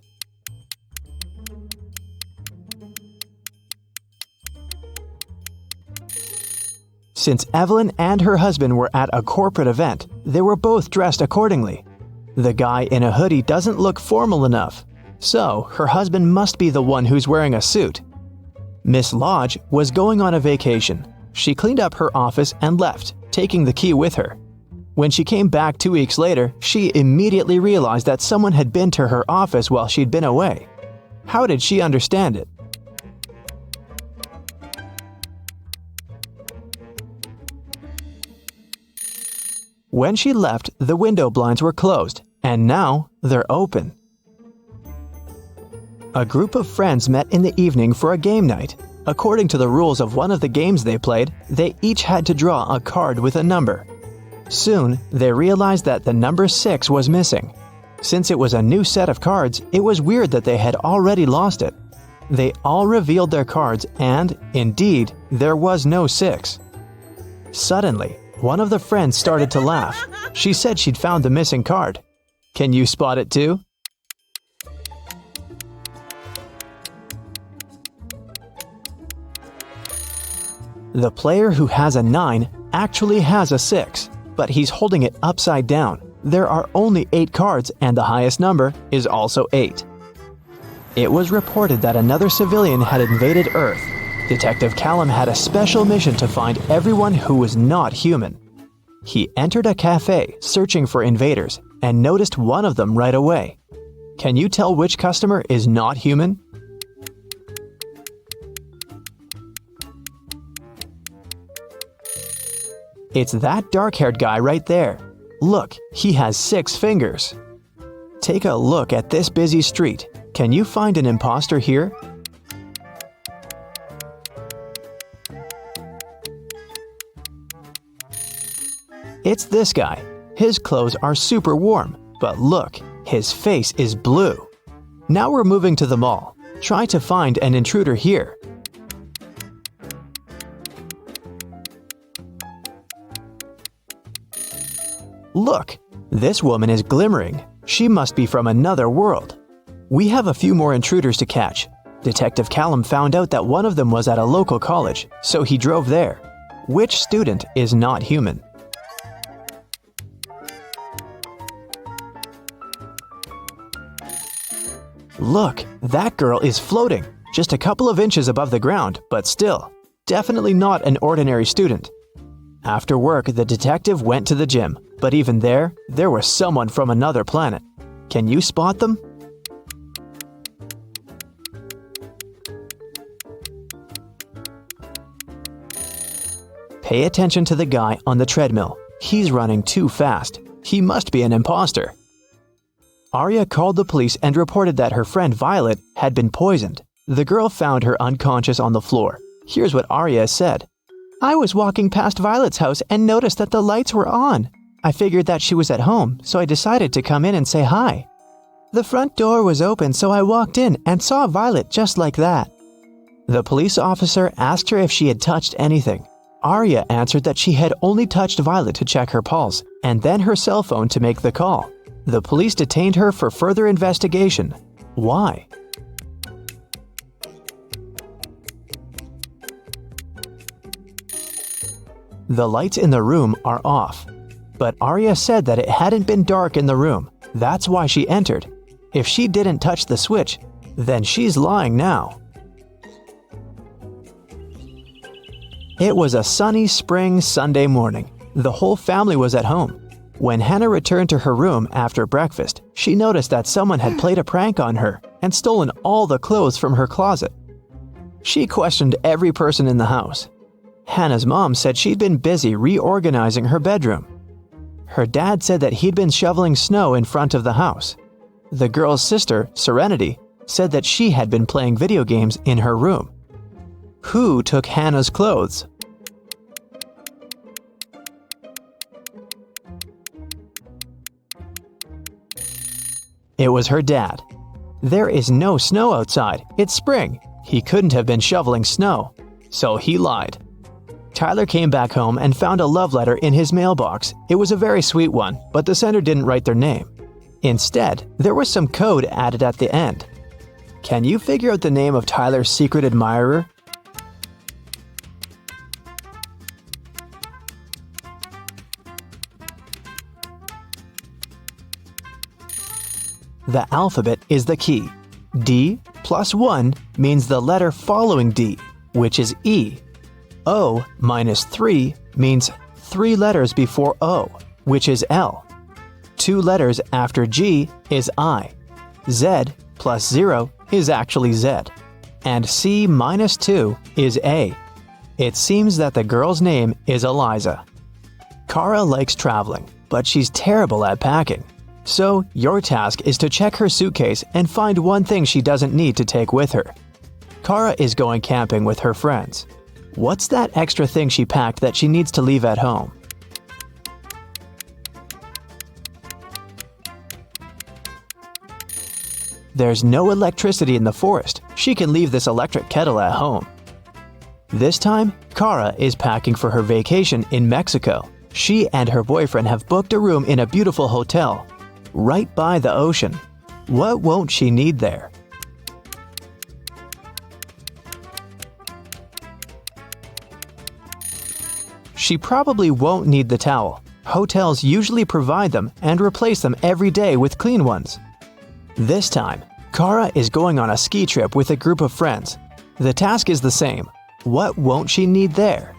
Since Evelyn and her husband were at a corporate event, they were both dressed accordingly. The guy in a hoodie doesn't look formal enough, so her husband must be the one who's wearing a suit. Miss Lodge was going on a vacation. She cleaned up her office and left, taking the key with her. When she came back 2 weeks later, she immediately realized that someone had been to her office while she'd been away. How did she understand it? When she left, the window blinds were closed, and now they're open. A group of friends met in the evening for a game night. According to the rules of one of the games they played, they each had to draw a card with a number. Soon, they realized that the number 6 was missing. Since it was a new set of cards, it was weird that they had already lost it. They all revealed their cards and, indeed, there was no 6. Suddenly, one of the friends started to laugh. She said she'd found the missing card. Can you spot it too? The player who has a 9 actually has a 6, but he's holding it upside down. There are only 8 cards and the highest number is also 8. It was reported that another civilian had invaded Earth. Detective Callum had a special mission to find everyone who was not human. He entered a cafe searching for invaders and noticed one of them right away. Can you tell which customer is not human? It's that dark-haired guy right there. Look, he has 6 fingers. Take a look at this busy street. Can you find an imposter here? It's this guy. His clothes are super warm, but look, his face is blue. Now we're moving to the mall. Try to find an intruder here. Look, this woman is glimmering. She must be from another world. We have a few more intruders to catch. Detective Callum found out that one of them was at a local college, so he drove there. Which student is not human? Look, that girl is floating, just a couple of inches above the ground, but still, definitely not an ordinary student. After work, the detective went to the gym, but even there was someone from another planet. Can you spot them? Pay attention to the guy on the treadmill. He's running too fast. He must be an imposter. Arya called the police and reported that her friend Violet had been poisoned. The girl found her unconscious on the floor. Here's what Arya said. I was walking past Violet's house and noticed that the lights were on. I figured that she was at home, so I decided to come in and say hi. The front door was open, so I walked in and saw Violet just like that. The police officer asked her if she had touched anything. Arya answered that she had only touched Violet to check her pulse, and then her cell phone to make the call. The police detained her for further investigation. Why? The lights in the room are off. But Arya said that it hadn't been dark in the room. That's why she entered. If she didn't touch the switch, then she's lying now. It was a sunny spring Sunday morning. The whole family was at home. When Hannah returned to her room after breakfast, she noticed that someone had played a prank on her and stolen all the clothes from her closet. She questioned every person in the house. Hannah's mom said she'd been busy reorganizing her bedroom. Her dad said that he'd been shoveling snow in front of the house. The girl's sister, Serenity, said that she had been playing video games in her room. Who took Hannah's clothes? It was her dad. There is no snow outside. It's spring. He couldn't have been shoveling snow. So he lied. Tyler came back home and found a love letter in his mailbox. It was a very sweet one, but the sender didn't write their name. Instead, there was some code added at the end. Can you figure out the name of Tyler's secret admirer? The alphabet is the key. D plus 1 means the letter following D, which is E. O minus 3 means 3 letters before O, which is L. 2 letters after G is I. Z plus 0 is actually Z. And C minus 2 is A. It seems that the girl's name is Eliza. Kara likes traveling, but she's terrible at packing. So, your task is to check her suitcase and find one thing she doesn't need to take with her. Kara is going camping with her friends. What's that extra thing she packed that she needs to leave at home? There's no electricity in the forest. She can leave this electric kettle at home. This time, Kara is packing for her vacation in Mexico. She and her boyfriend have booked a room in a beautiful hotel right by the ocean. What won't she need there? She probably won't need the towel. Hotels usually provide them and replace them every day with clean ones. This time, Kara is going on a ski trip with a group of friends. The task is the same. What won't she need there?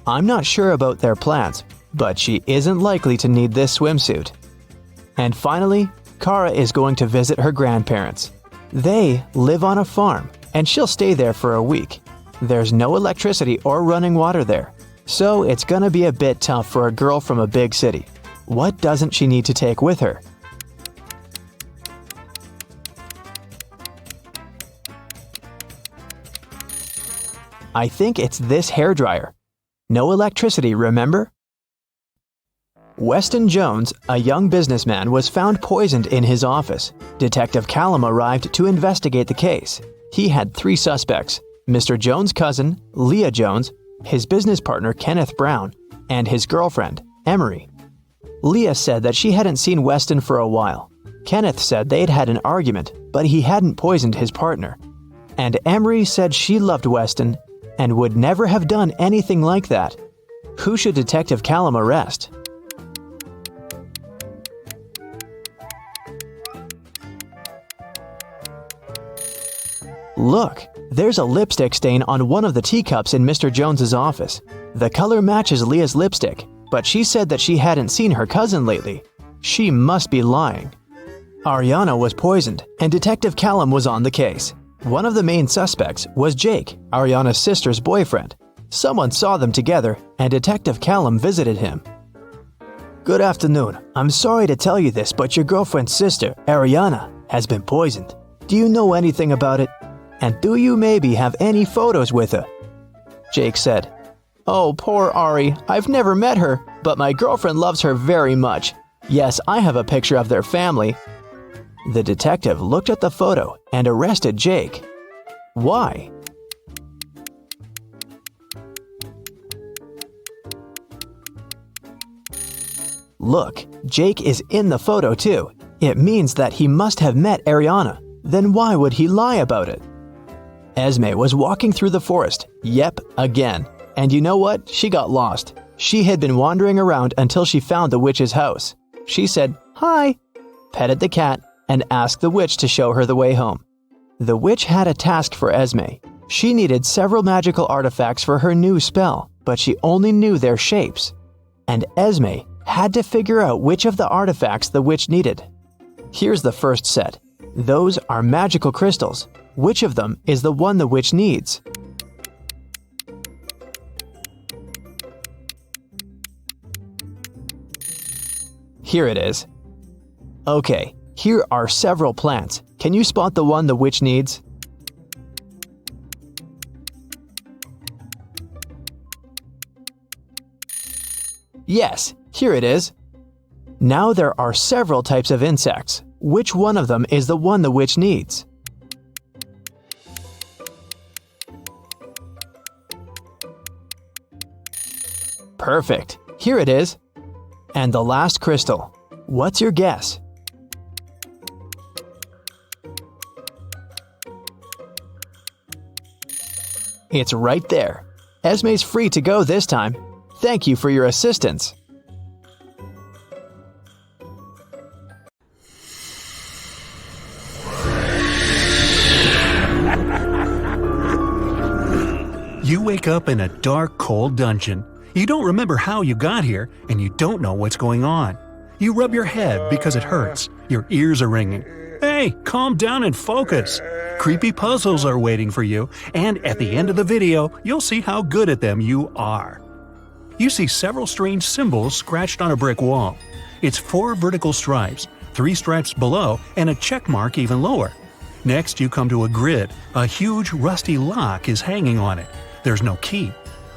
I'm not sure about their plans, but she isn't likely to need this swimsuit. And finally, Kara is going to visit her grandparents. They live on a farm, and she'll stay there for a week. There's no electricity or running water there, so it's gonna be a bit tough for a girl from a big city. What doesn't she need to take with her? I think it's this hairdryer. No electricity, remember? Weston Jones, a young businessman, was found poisoned in his office. Detective Callum arrived to investigate the case. He had 3 suspects: Mr. Jones' cousin, Leah Jones, his business partner Kenneth Brown, and his girlfriend, Emery. Leah said that she hadn't seen Weston for a while. Kenneth said they'd had an argument, but he hadn't poisoned his partner. And Emery said she loved Weston and would never have done anything like that. Who should Detective Callum arrest? Look, there's a lipstick stain on one of the teacups in Mr. Jones's office. The color matches Leah's lipstick, but she said that she hadn't seen her cousin lately. She must be lying. Ariana was poisoned, and Detective Callum was on the case. One of the main suspects was Jake, Ariana's sister's boyfriend. Someone saw them together, and Detective Callum visited him. Good afternoon. I'm sorry to tell you this, but your girlfriend's sister, Ariana, has been poisoned. Do you know anything about it? And do you maybe have any photos with her? Jake said, Oh, poor Ari. I've never met her, but my girlfriend loves her very much. Yes, I have a picture of their family. The detective looked at the photo and arrested Jake. Why? Look, Jake is in the photo too. It means that he must have met Ariana. Then why would he lie about it? Esme was walking through the forest. Yep, again. And you know what? She got lost. She had been wandering around until she found the witch's house. She said, "Hi," petted the cat, and asked the witch to show her the way home. The witch had a task for Esme. She needed several magical artifacts for her new spell, but she only knew their shapes. And Esme had to figure out which of the artifacts the witch needed. Here's the first set. Those are magical crystals. Which of them is the one the witch needs? Here it is. Okay, here are several plants. Can you spot the one the witch needs? Yes, here it is. Now there are several types of insects. Which one of them is the one the witch needs? Perfect. Here it is. And the last crystal. What's your guess? It's right there. Esme's free to go this time. Thank you for your assistance. You wake up in a dark, cold dungeon. You don't remember how you got here, and you don't know what's going on. You rub your head because it hurts. Your ears are ringing. Hey, calm down and focus. Creepy puzzles are waiting for you, and at the end of the video, you'll see how good at them you are. You see several strange symbols scratched on a brick wall. It's 4 vertical stripes, 3 stripes below, and a check mark even lower. Next, you come to a grid. A huge rusty lock is hanging on it. There's no key.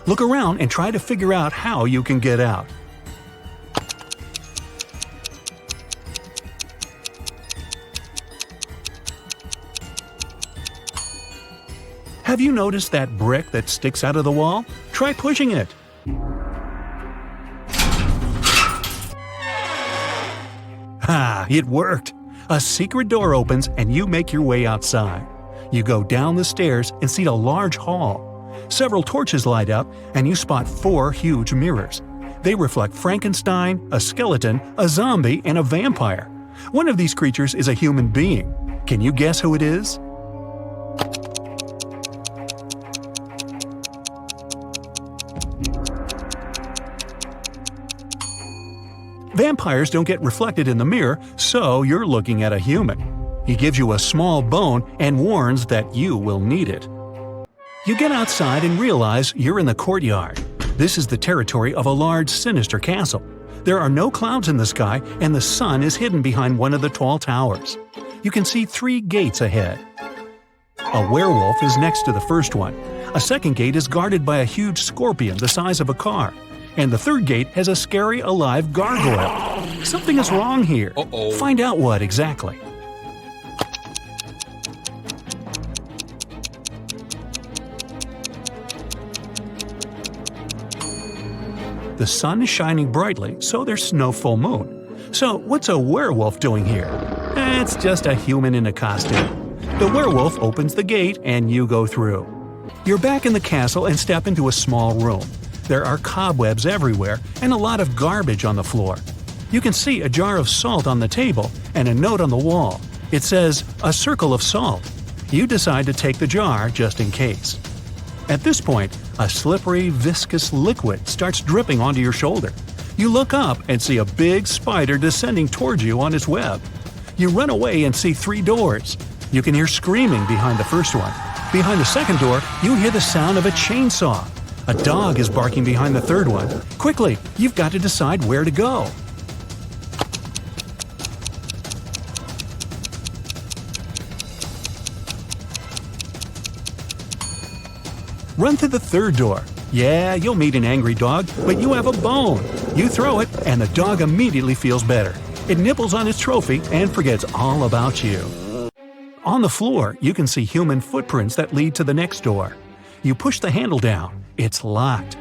Look around and try to figure out how you can get out. Have you noticed that brick that sticks out of the wall? Try pushing it. Ha! It worked! A secret door opens and you make your way outside. You go down the stairs and see a large hall. Several torches light up and you spot 4 huge mirrors. They reflect Frankenstein, a skeleton, a zombie, and a vampire. One of these creatures is a human being. Can you guess who it is? Vampires don't get reflected in the mirror, so you're looking at a human. He gives you a small bone and warns that you will need it. You get outside and realize you're in the courtyard. This is the territory of a large, sinister castle. There are no clouds in the sky, and the sun is hidden behind one of the tall towers. You can see 3 gates ahead. A werewolf is next to the first one. A second gate is guarded by a huge scorpion the size of a car. And the third gate has a scary, alive gargoyle. Something is wrong here. Find out what exactly. The sun is shining brightly, so there's no full moon. So what's a werewolf doing here? It's just a human in a costume. The werewolf opens the gate and you go through. You're back in the castle and step into a small room. There are cobwebs everywhere and a lot of garbage on the floor. You can see a jar of salt on the table and a note on the wall. It says, "A circle of salt." You decide to take the jar just in case. At this point, a slippery, viscous liquid starts dripping onto your shoulder. You look up and see a big spider descending towards you on its web. You run away and see 3 doors. You can hear screaming behind the first one. Behind the second door, you hear the sound of a chainsaw. A dog is barking behind the third one. Quickly, you've got to decide where to go. Run to the third door. Yeah, you'll meet an angry dog, but you have a bone. You throw it, and the dog immediately feels better. It nibbles on its trophy and forgets all about you. On the floor, you can see human footprints that lead to the next door. You push the handle down. It's locked.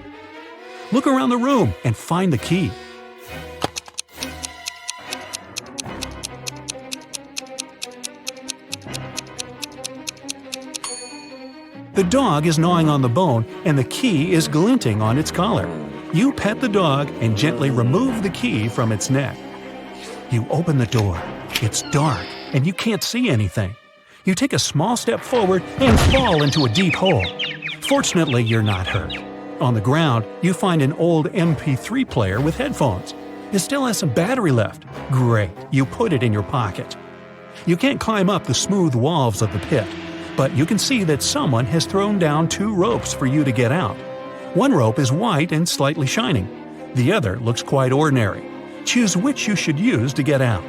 Look around the room and find the key. The dog is gnawing on the bone and the key is glinting on its collar. You pet the dog and gently remove the key from its neck. You open the door. It's dark and you can't see anything. You take a small step forward and fall into a deep hole. Fortunately, you're not hurt. On the ground, you find an old MP3 player with headphones. It still has some battery left. Great, you put it in your pocket. You can't climb up the smooth walls of the pit, but you can see that someone has thrown down 2 ropes for you to get out. One rope is white and slightly shining. The other looks quite ordinary. Choose which you should use to get out.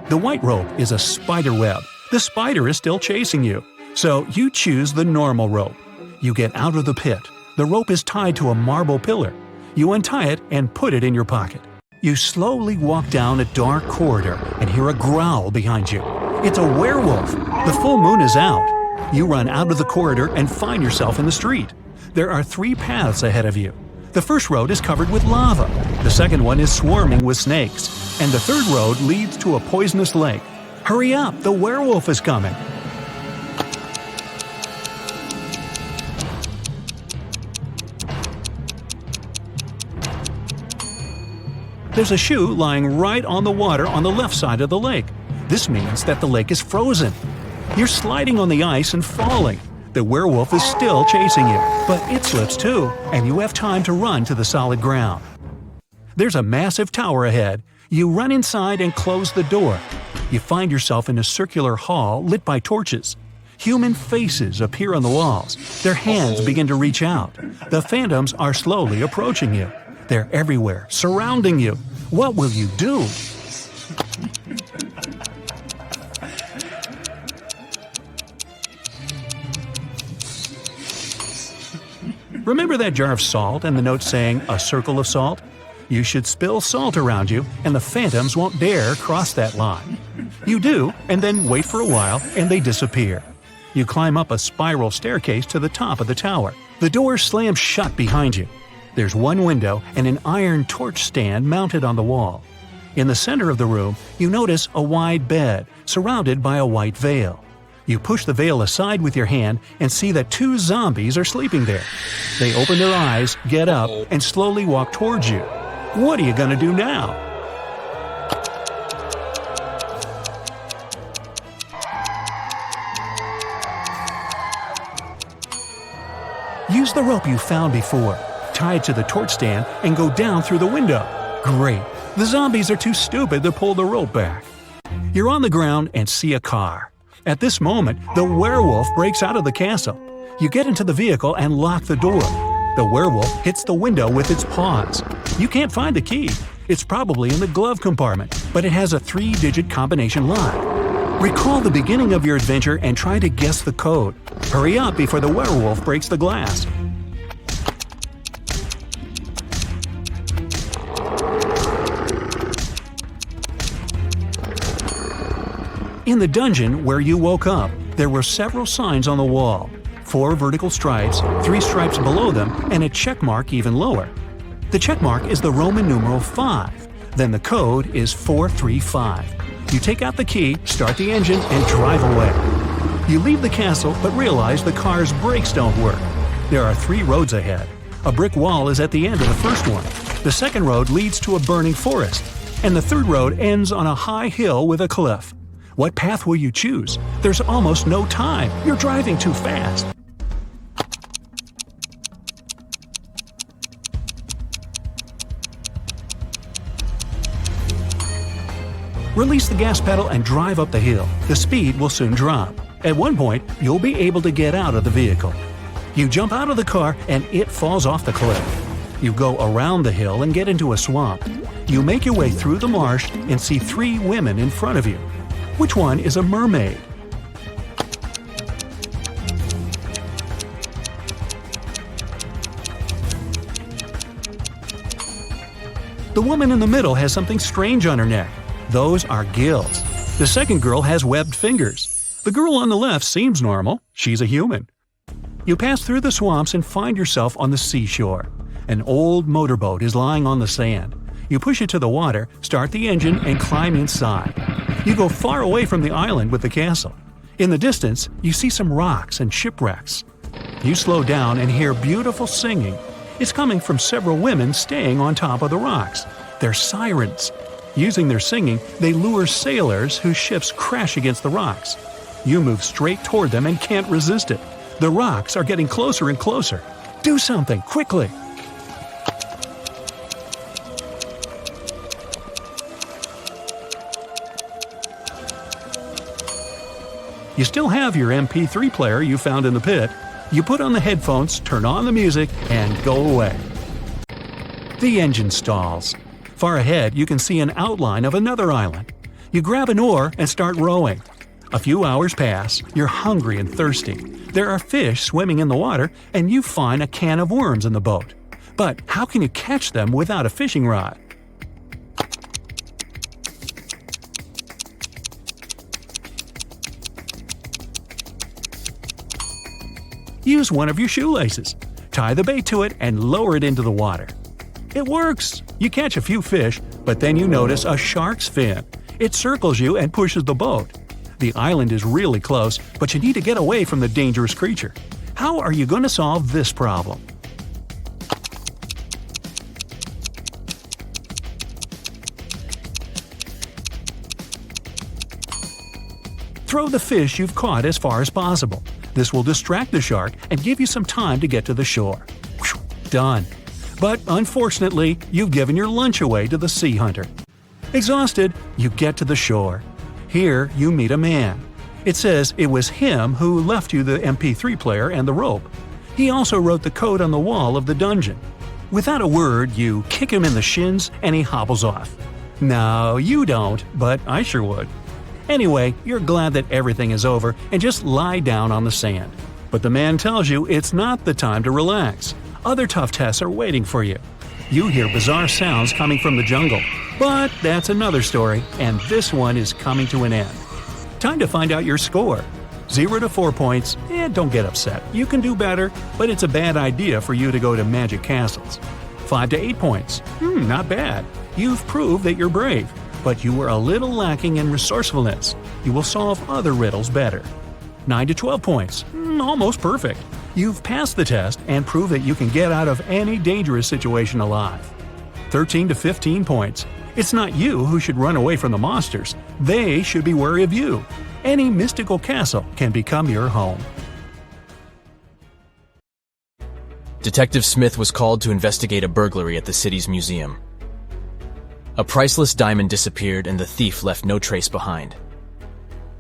The white rope is a spider web. The spider is still chasing you, so you choose the normal rope. You get out of the pit. The rope is tied to a marble pillar. You untie it and put it in your pocket. You slowly walk down a dark corridor and hear a growl behind you. It's a werewolf. The full moon is out. You run out of the corridor and find yourself in the street. There are 3 paths ahead of you. The first road is covered with lava. The second one is swarming with snakes. And the third road leads to a poisonous lake. Hurry up, the werewolf is coming. There's a shoe lying right on the water on the left side of the lake. This means that the lake is frozen. You're sliding on the ice and falling. The werewolf is still chasing you, but it slips too, and you have time to run to the solid ground. There's a massive tower ahead. You run inside and close the door. You find yourself in a circular hall lit by torches. Human faces appear on the walls. Their hands begin to reach out. The phantoms are slowly approaching you. They're everywhere, surrounding you. What will you do? Remember that jar of salt and the note saying, "A circle of salt"? You should spill salt around you, and the phantoms won't dare cross that line. You do, and then wait for a while, and they disappear. You climb up a spiral staircase to the top of the tower. The door slams shut behind you. There's one window and an iron torch stand mounted on the wall. In the center of the room, you notice a wide bed, surrounded by a white veil. You push the veil aside with your hand and see that 2 zombies are sleeping there. They open their eyes, get up, and slowly walk towards you. What are you gonna do now? Use the rope you found before. Tie it to the torch stand and go down through the window. Great. The zombies are too stupid to pull the rope back. You're on the ground and see a car. At this moment, the werewolf breaks out of the castle. You get into the vehicle and lock the door. The werewolf hits the window with its paws. You can't find the key. It's probably in the glove compartment, but it has a 3-digit combination lock. Recall the beginning of your adventure and try to guess the code. Hurry up before the werewolf breaks the glass. In the dungeon where you woke up, there were several signs on the wall. 4 vertical stripes, 3 stripes below them, and a check mark even lower. The check mark is the Roman numeral 5. Then the code is 435. You take out the key, start the engine, and drive away. You leave the castle but realize the car's brakes don't work. There are 3 roads ahead. A brick wall is at the end of the first one. The second road leads to a burning forest. And the third road ends on a high hill with a cliff. What path will you choose? There's almost no time. You're driving too fast. Release the gas pedal and drive up the hill. The speed will soon drop. At one point, you'll be able to get out of the vehicle. You jump out of the car and it falls off the cliff. You go around the hill and get into a swamp. You make your way through the marsh and see 3 women in front of you. Which one is a mermaid? The woman in the middle has something strange on her neck. Those are gills. The second girl has webbed fingers. The girl on the left seems normal. She's a human. You pass through the swamps and find yourself on the seashore. An old motorboat is lying on the sand. You push it to the water, start the engine, and climb inside. You go far away from the island with the castle. In the distance, you see some rocks and shipwrecks. You slow down and hear beautiful singing. It's coming from several women staying on top of the rocks. They're sirens. Using their singing, they lure sailors whose ships crash against the rocks. You move straight toward them and can't resist it. The rocks are getting closer and closer. Do something, quickly! You still have your MP3 player you found in the pit. You put on the headphones, turn on the music, and go away. The engine stalls. Far ahead, you can see an outline of another island. You grab an oar and start rowing. A few hours pass, you're hungry and thirsty. There are fish swimming in the water, and you find a can of worms in the boat. But how can you catch them without a fishing rod? Use one of your shoelaces. Tie the bait to it and lower it into the water. It works! You catch a few fish, but then you notice a shark's fin. It circles you and pushes the boat. The island is really close, but you need to get away from the dangerous creature. How are you going to solve this problem? Throw the fish you've caught as far as possible. This will distract the shark and give you some time to get to the shore. Whew, done. But unfortunately, you've given your lunch away to the sea hunter. Exhausted, you get to the shore. Here, you meet a man. It says it was him who left you the MP3 player and the rope. He also wrote the code on the wall of the dungeon. Without a word, you kick him in the shins and he hobbles off. No, you don't, but I sure would. Anyway, you're glad that everything is over and just lie down on the sand. But the man tells you it's not the time to relax. Other tough tests are waiting for you. You hear bizarre sounds coming from the jungle. But that's another story, and this one is coming to an end. Time to find out your score. 0 to 4 points, don't get upset. You can do better, but it's a bad idea for you to go to magic castles. 5 to 8 points, not bad. You've proved that you're brave. But you were a little lacking in resourcefulness. You will solve other riddles better. 9 to 12 points. Almost perfect. You've passed the test and proved that you can get out of any dangerous situation alive. 13 to 15 points. It's not you who should run away from the monsters. They should be wary of you. Any mystical castle can become your home. Detective Smith was called to investigate a burglary at the city's museum. A priceless diamond disappeared and the thief left no trace behind.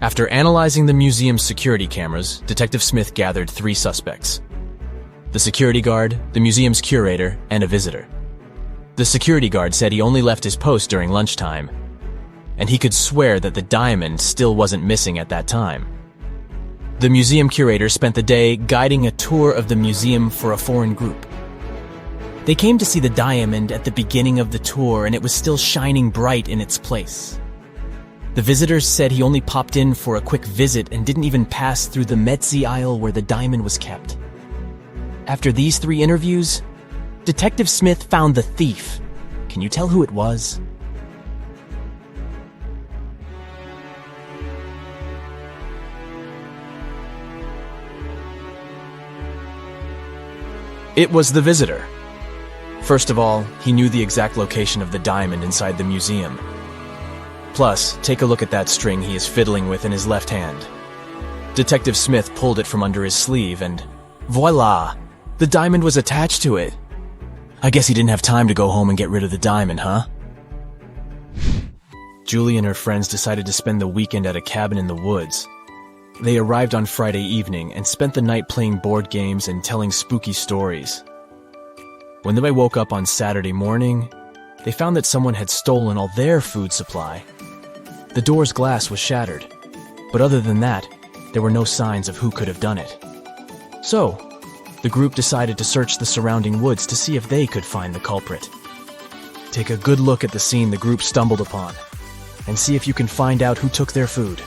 After analyzing the museum's security cameras, Detective Smith gathered 3 suspects: the security guard, the museum's curator, and a visitor. The security guard said he only left his post during lunchtime, and he could swear that the diamond still wasn't missing at that time. The museum curator spent the day guiding a tour of the museum for a foreign group. They came to see the diamond at the beginning of the tour, and it was still shining bright in its place. The visitors said he only popped in for a quick visit and didn't even pass through the Metzi aisle where the diamond was kept. After these 3 interviews, Detective Smith found the thief. Can you tell who it was? It was the visitor. First of all, he knew the exact location of the diamond inside the museum. Plus, take a look at that string he is fiddling with in his left hand. Detective Smith pulled it from under his sleeve and voila! The diamond was attached to it. I guess he didn't have time to go home and get rid of the diamond, huh? Julie and her friends decided to spend the weekend at a cabin in the woods. They arrived on Friday evening and spent the night playing board games and telling spooky stories. When they woke up on Saturday morning, they found that someone had stolen all their food supply. The door's glass was shattered, but other than that, there were no signs of who could have done it. So, the group decided to search the surrounding woods to see if they could find the culprit. Take a good look at the scene the group stumbled upon, and see if you can find out who took their food.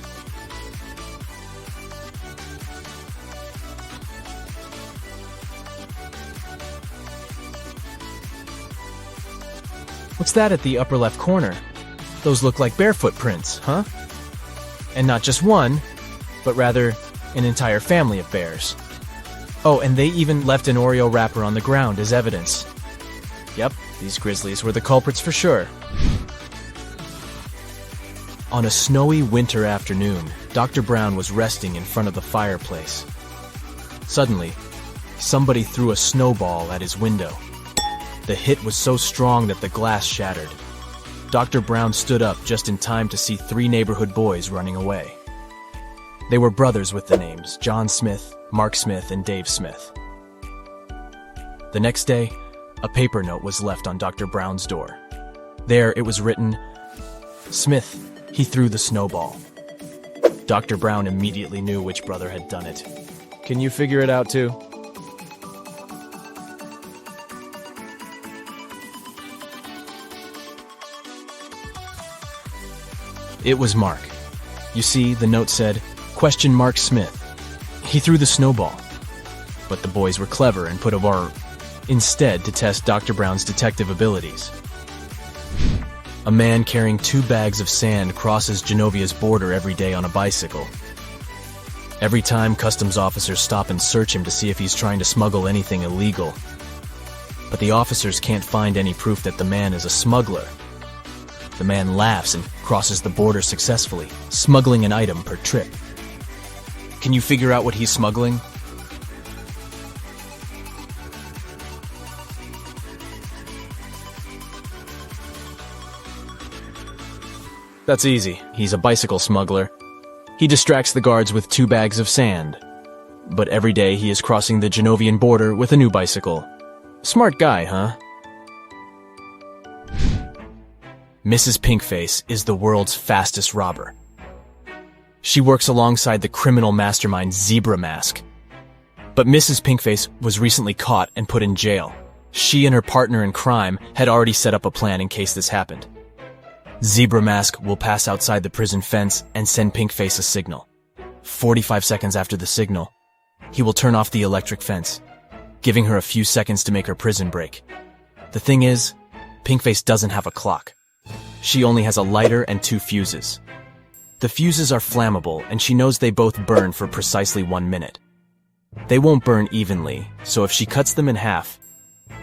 What's that at the upper left corner? Those look like barefoot prints, huh? And not just one, but rather an entire family of bears. Oh, and they even left an Oreo wrapper on the ground as evidence. Yep, these grizzlies were the culprits for sure. On a snowy winter afternoon, Dr. Brown was resting in front of the fireplace. Suddenly, somebody threw a snowball at his window. The hit was so strong that the glass shattered. Dr. Brown stood up just in time to see 3 neighborhood boys running away. They were brothers with the names John Smith, Mark Smith, and Dave Smith. The next day, a paper note was left on Dr. Brown's door. There it was written, "Smith, he threw the snowball." Dr. Brown immediately knew which brother had done it. Can you figure it out too? It was Mark. You see, the note said, "Question Smith. He threw the snowball." But the boys were clever and put a bar instead to test Dr. Brown's detective abilities. A man carrying 2 bags of sand crosses Genovia's border every day on a bicycle. Every time, customs officers stop and search him to see if he's trying to smuggle anything illegal. But the officers can't find any proof that the man is a smuggler. The man laughs and crosses the border successfully, smuggling an item per trip. Can you figure out what he's smuggling? That's easy. He's a bicycle smuggler. He distracts the guards with 2 bags of sand. But every day he is crossing the Genovian border with a new bicycle. Smart guy, huh? Mrs. Pinkface is the world's fastest robber. She works alongside the criminal mastermind Zebra Mask. But Mrs. Pinkface was recently caught and put in jail. She and her partner in crime had already set up a plan in case this happened. Zebra Mask will pass outside the prison fence and send Pinkface a signal. 45 seconds after the signal, he will turn off the electric fence, giving her a few seconds to make her prison break. The thing is, Pinkface doesn't have a clock. She only has a lighter and 2 fuses. The fuses are flammable, and she knows they both burn for precisely 1 minute. They won't burn evenly, so if she cuts them in half,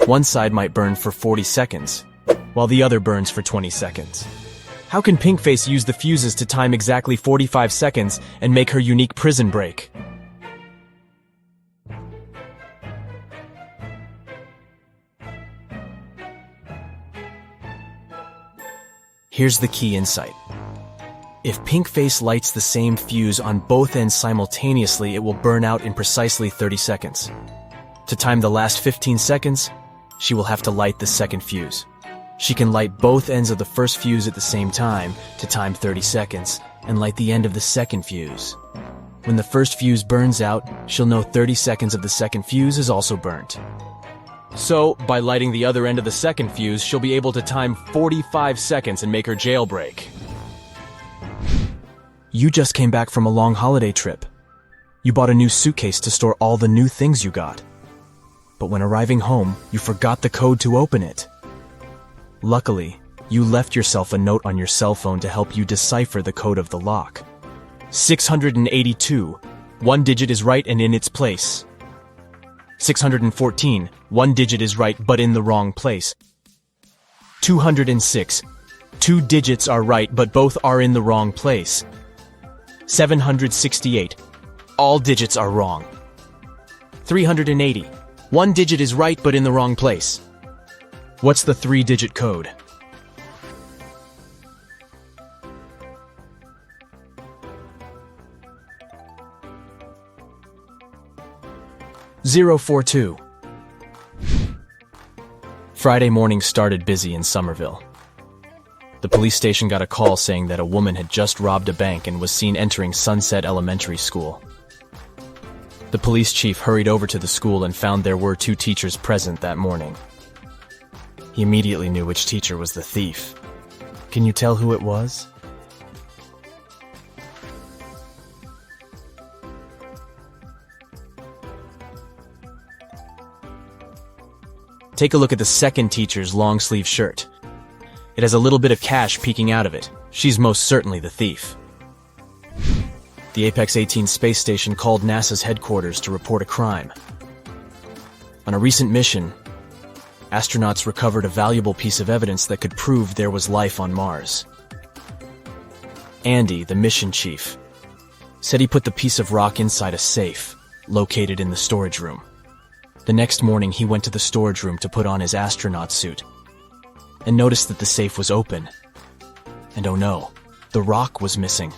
one side might burn for 40 seconds, while the other burns for 20 seconds. How can Pinkface use the fuses to time exactly 45 seconds and make her unique prison break? Here's the key insight. If Pinkface lights the same fuse on both ends simultaneously, it will burn out in precisely 30 seconds. To time the last 15 seconds, she will have to light the second fuse. She can light both ends of the first fuse at the same time to time 30 seconds and light the end of the second fuse. When the first fuse burns out, she'll know 30 seconds of the second fuse is also burnt. So, by lighting the other end of the second fuse, she'll be able to time 45 seconds and make her jailbreak. You just came back from a long holiday trip. You bought a new suitcase to store all the new things you got. But when arriving home, you forgot the code to open it. Luckily, you left yourself a note on your cell phone to help you decipher the code of the lock. 682. 1 digit is right and in its place. 614. 1 digit is right but in the wrong place. 206. 2 digits are right but both are in the wrong place. 768. All digits are wrong. 380. 1 digit is right but in the wrong place. What's the 3-digit code? (042). Friday morning started busy in Somerville. The police station got a call saying that a woman had just robbed a bank and was seen entering Sunset Elementary School. The police chief hurried over to the school and found there were 2 teachers present that morning. He immediately knew which teacher was the thief. Can you tell who it was? Take a look at the second teacher's long-sleeve shirt. It has a little bit of cash peeking out of it. She's most certainly the thief. The Apex 18 space station called NASA's headquarters to report a crime. On a recent mission, astronauts recovered a valuable piece of evidence that could prove there was life on Mars. Andy, the mission chief, said he put the piece of rock inside a safe located in the storage room. The next morning, he went to the storage room to put on his astronaut suit and noticed that the safe was open. And oh no, the rock was missing.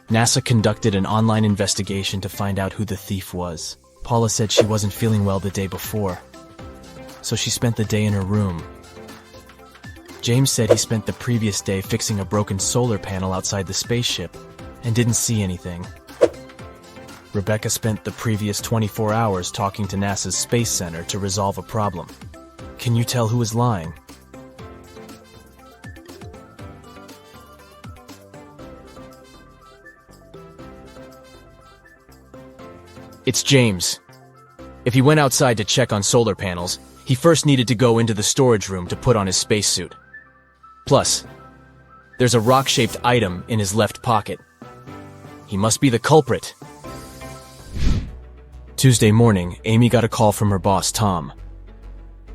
NASA conducted an online investigation to find out who the thief was. Paula said she wasn't feeling well the day before, so she spent the day in her room. James said he spent the previous day fixing a broken solar panel outside the spaceship and didn't see anything. Rebecca spent the previous 24 hours talking to NASA's Space Center to resolve a problem. Can you tell who was lying? It's James. If he went outside to check on solar panels, he first needed to go into the storage room to put on his spacesuit. Plus, there's a rock-shaped item in his left pocket. He must be the culprit. Tuesday morning, Amy got a call from her boss, Tom.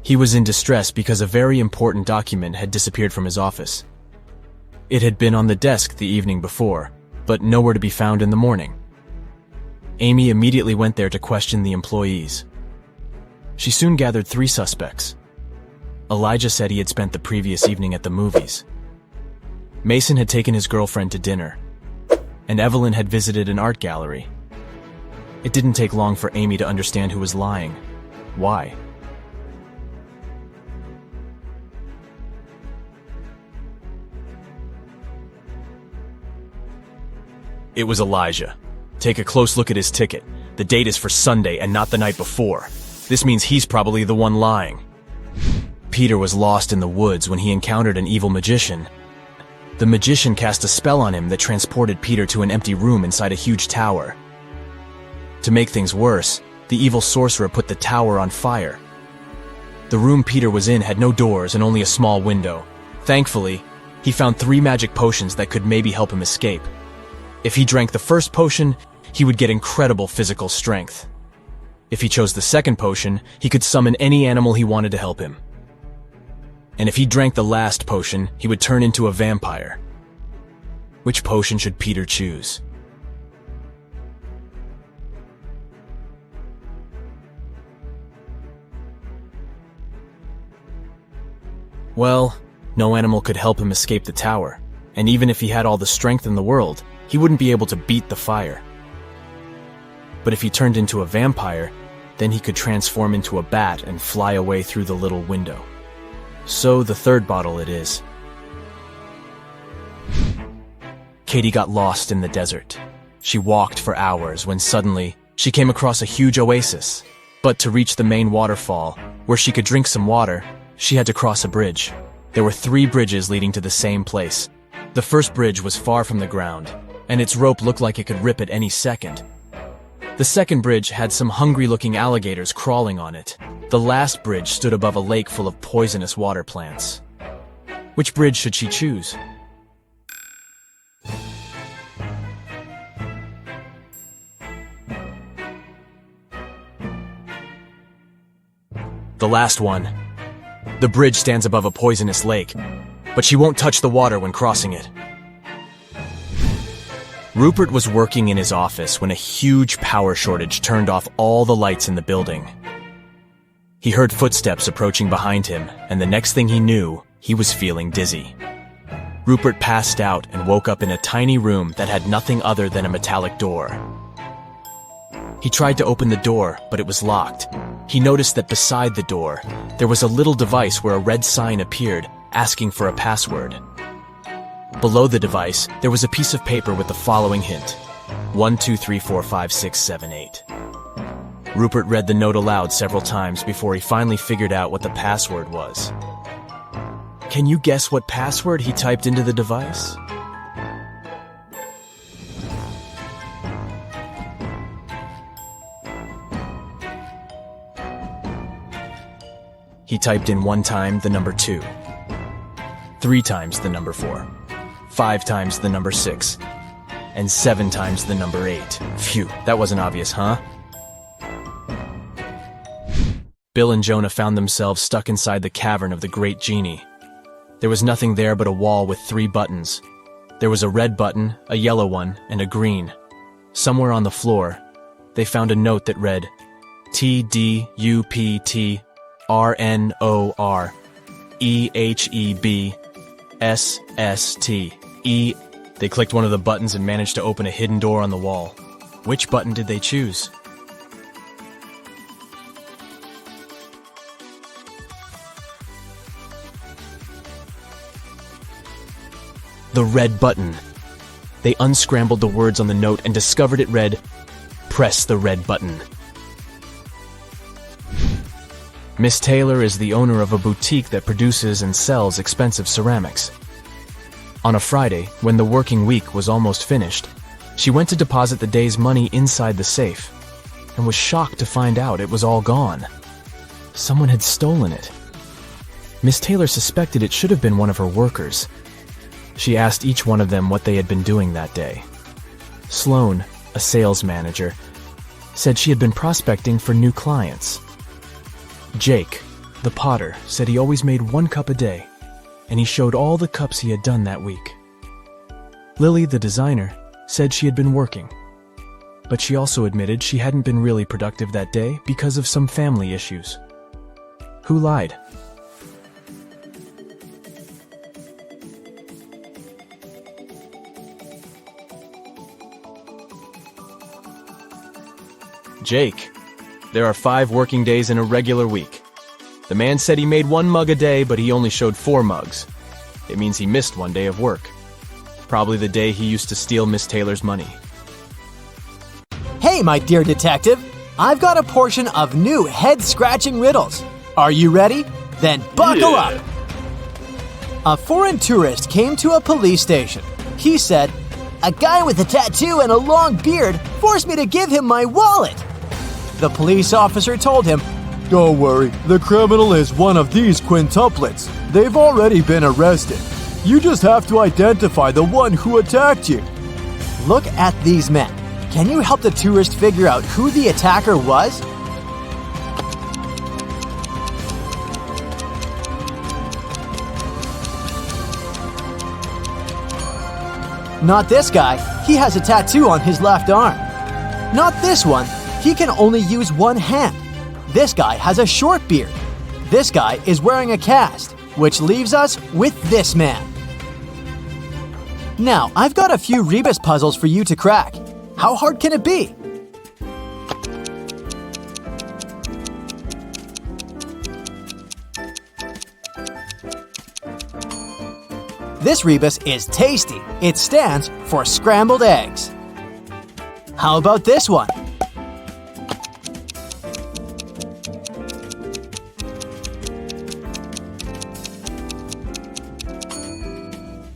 He was in distress because a very important document had disappeared from his office. It had been on the desk the evening before, but nowhere to be found in the morning. Amy immediately went there to question the employees. She soon gathered 3 suspects. Elijah said he had spent the previous evening at the movies. Mason had taken his girlfriend to dinner, and Evelyn had visited an art gallery. It didn't take long for Amy to understand who was lying. Why? It was Elijah. Take a close look at his ticket. The date is for Sunday and not the night before. This means he's probably the one lying. Peter was lost in the woods when he encountered an evil magician. The magician cast a spell on him that transported Peter to an empty room inside a huge tower. To make things worse, the evil sorcerer put the tower on fire. The room Peter was in had no doors and only a small window. Thankfully, he found 3 magic potions that could maybe help him escape. If he drank the first potion, he would get incredible physical strength. If he chose the second potion, he could summon any animal he wanted to help him. And if he drank the last potion, he would turn into a vampire. Which potion should Peter choose? Well, no animal could help him escape the tower, and even if he had all the strength in the world, he wouldn't be able to beat the fire. But if he turned into a vampire, then he could transform into a bat and fly away through the little window. So the third bottle it is. Katie got lost in the desert. She walked for hours when suddenly she came across a huge oasis. But to reach the main waterfall, where she could drink some water, she had to cross a bridge. There were 3 bridges leading to the same place. The first bridge was far from the ground, and its rope looked like it could rip at any second. The second bridge had some hungry-looking alligators crawling on it. The last bridge stood above a lake full of poisonous water plants. Which bridge should she choose? The last one. The bridge stands above a poisonous lake, but she won't touch the water when crossing it. Rupert was working in his office when a huge power shortage turned off all the lights in the building. He heard footsteps approaching behind him, and the next thing he knew, he was feeling dizzy. Rupert passed out and woke up in a tiny room that had nothing other than a metallic door. He tried to open the door, but it was locked. He noticed that beside the door, there was a little device where a red sign appeared, asking for a password. Below the device, there was a piece of paper with the following hint: 1, 2, 3, 4, 5, 6, 7, 8. Rupert read the note aloud several times before he finally figured out what the password was. Can you guess what password he typed into the device? He typed in one time the number 2. 3 times the number 4, 5 times the number 6, and 7 times the number 8. Phew, that wasn't obvious, huh? Bill and Jonah found themselves stuck inside the cavern of the Great Genie. There was nothing there but a wall with 3 buttons. There was a red button, a yellow one, and a green. Somewhere on the floor, they found a note that read, TDUPTRNOREHEBSSTE. They clicked one of the buttons and managed to open a hidden door on the wall. Which button did they choose? The red button. They unscrambled the words on the note and discovered it read, "Press the red button." Miss Taylor is the owner of a boutique that produces and sells expensive ceramics. On a Friday, when the working week was almost finished, she went to deposit the day's money inside the safe and was shocked to find out it was all gone. Someone had stolen it. Miss Taylor suspected it should have been one of her workers. She asked each one of them what they had been doing that day. Sloan, a sales manager, said she had been prospecting for new clients. Jake, the potter, said he always made 1 cup a day, and he showed all the cups he had done that week. Lily, the designer, said she had been working, but she also admitted she hadn't been really productive that day because of some family issues. Who lied? Jake. There are 5 working days in a regular week. The man said he made 1 mug a day, but he only showed 4 mugs. It means he missed 1 day of work. Probably the day he used to steal Miss Taylor's money. Hey, my dear detective, I've got a portion of new head-scratching riddles. Are you ready? Then buckle up. A foreign tourist came to a police station. He said, "A guy with a tattoo and a long beard forced me to give him my wallet." The police officer told him, "Don't worry, the criminal is one of these quintuplets. They've already been arrested. You just have to identify the one who attacked you." Look at these men. Can you help the tourist figure out who the attacker was? Not this guy. He has a tattoo on his left arm. Not this one. He can only use 1 hand. This guy has a short beard. This guy is wearing a cast, which leaves us with this man. Now, I've got a few Reebus puzzles for you to crack. How hard can it be? This Reebus is tasty. It stands for scrambled eggs. How about this one?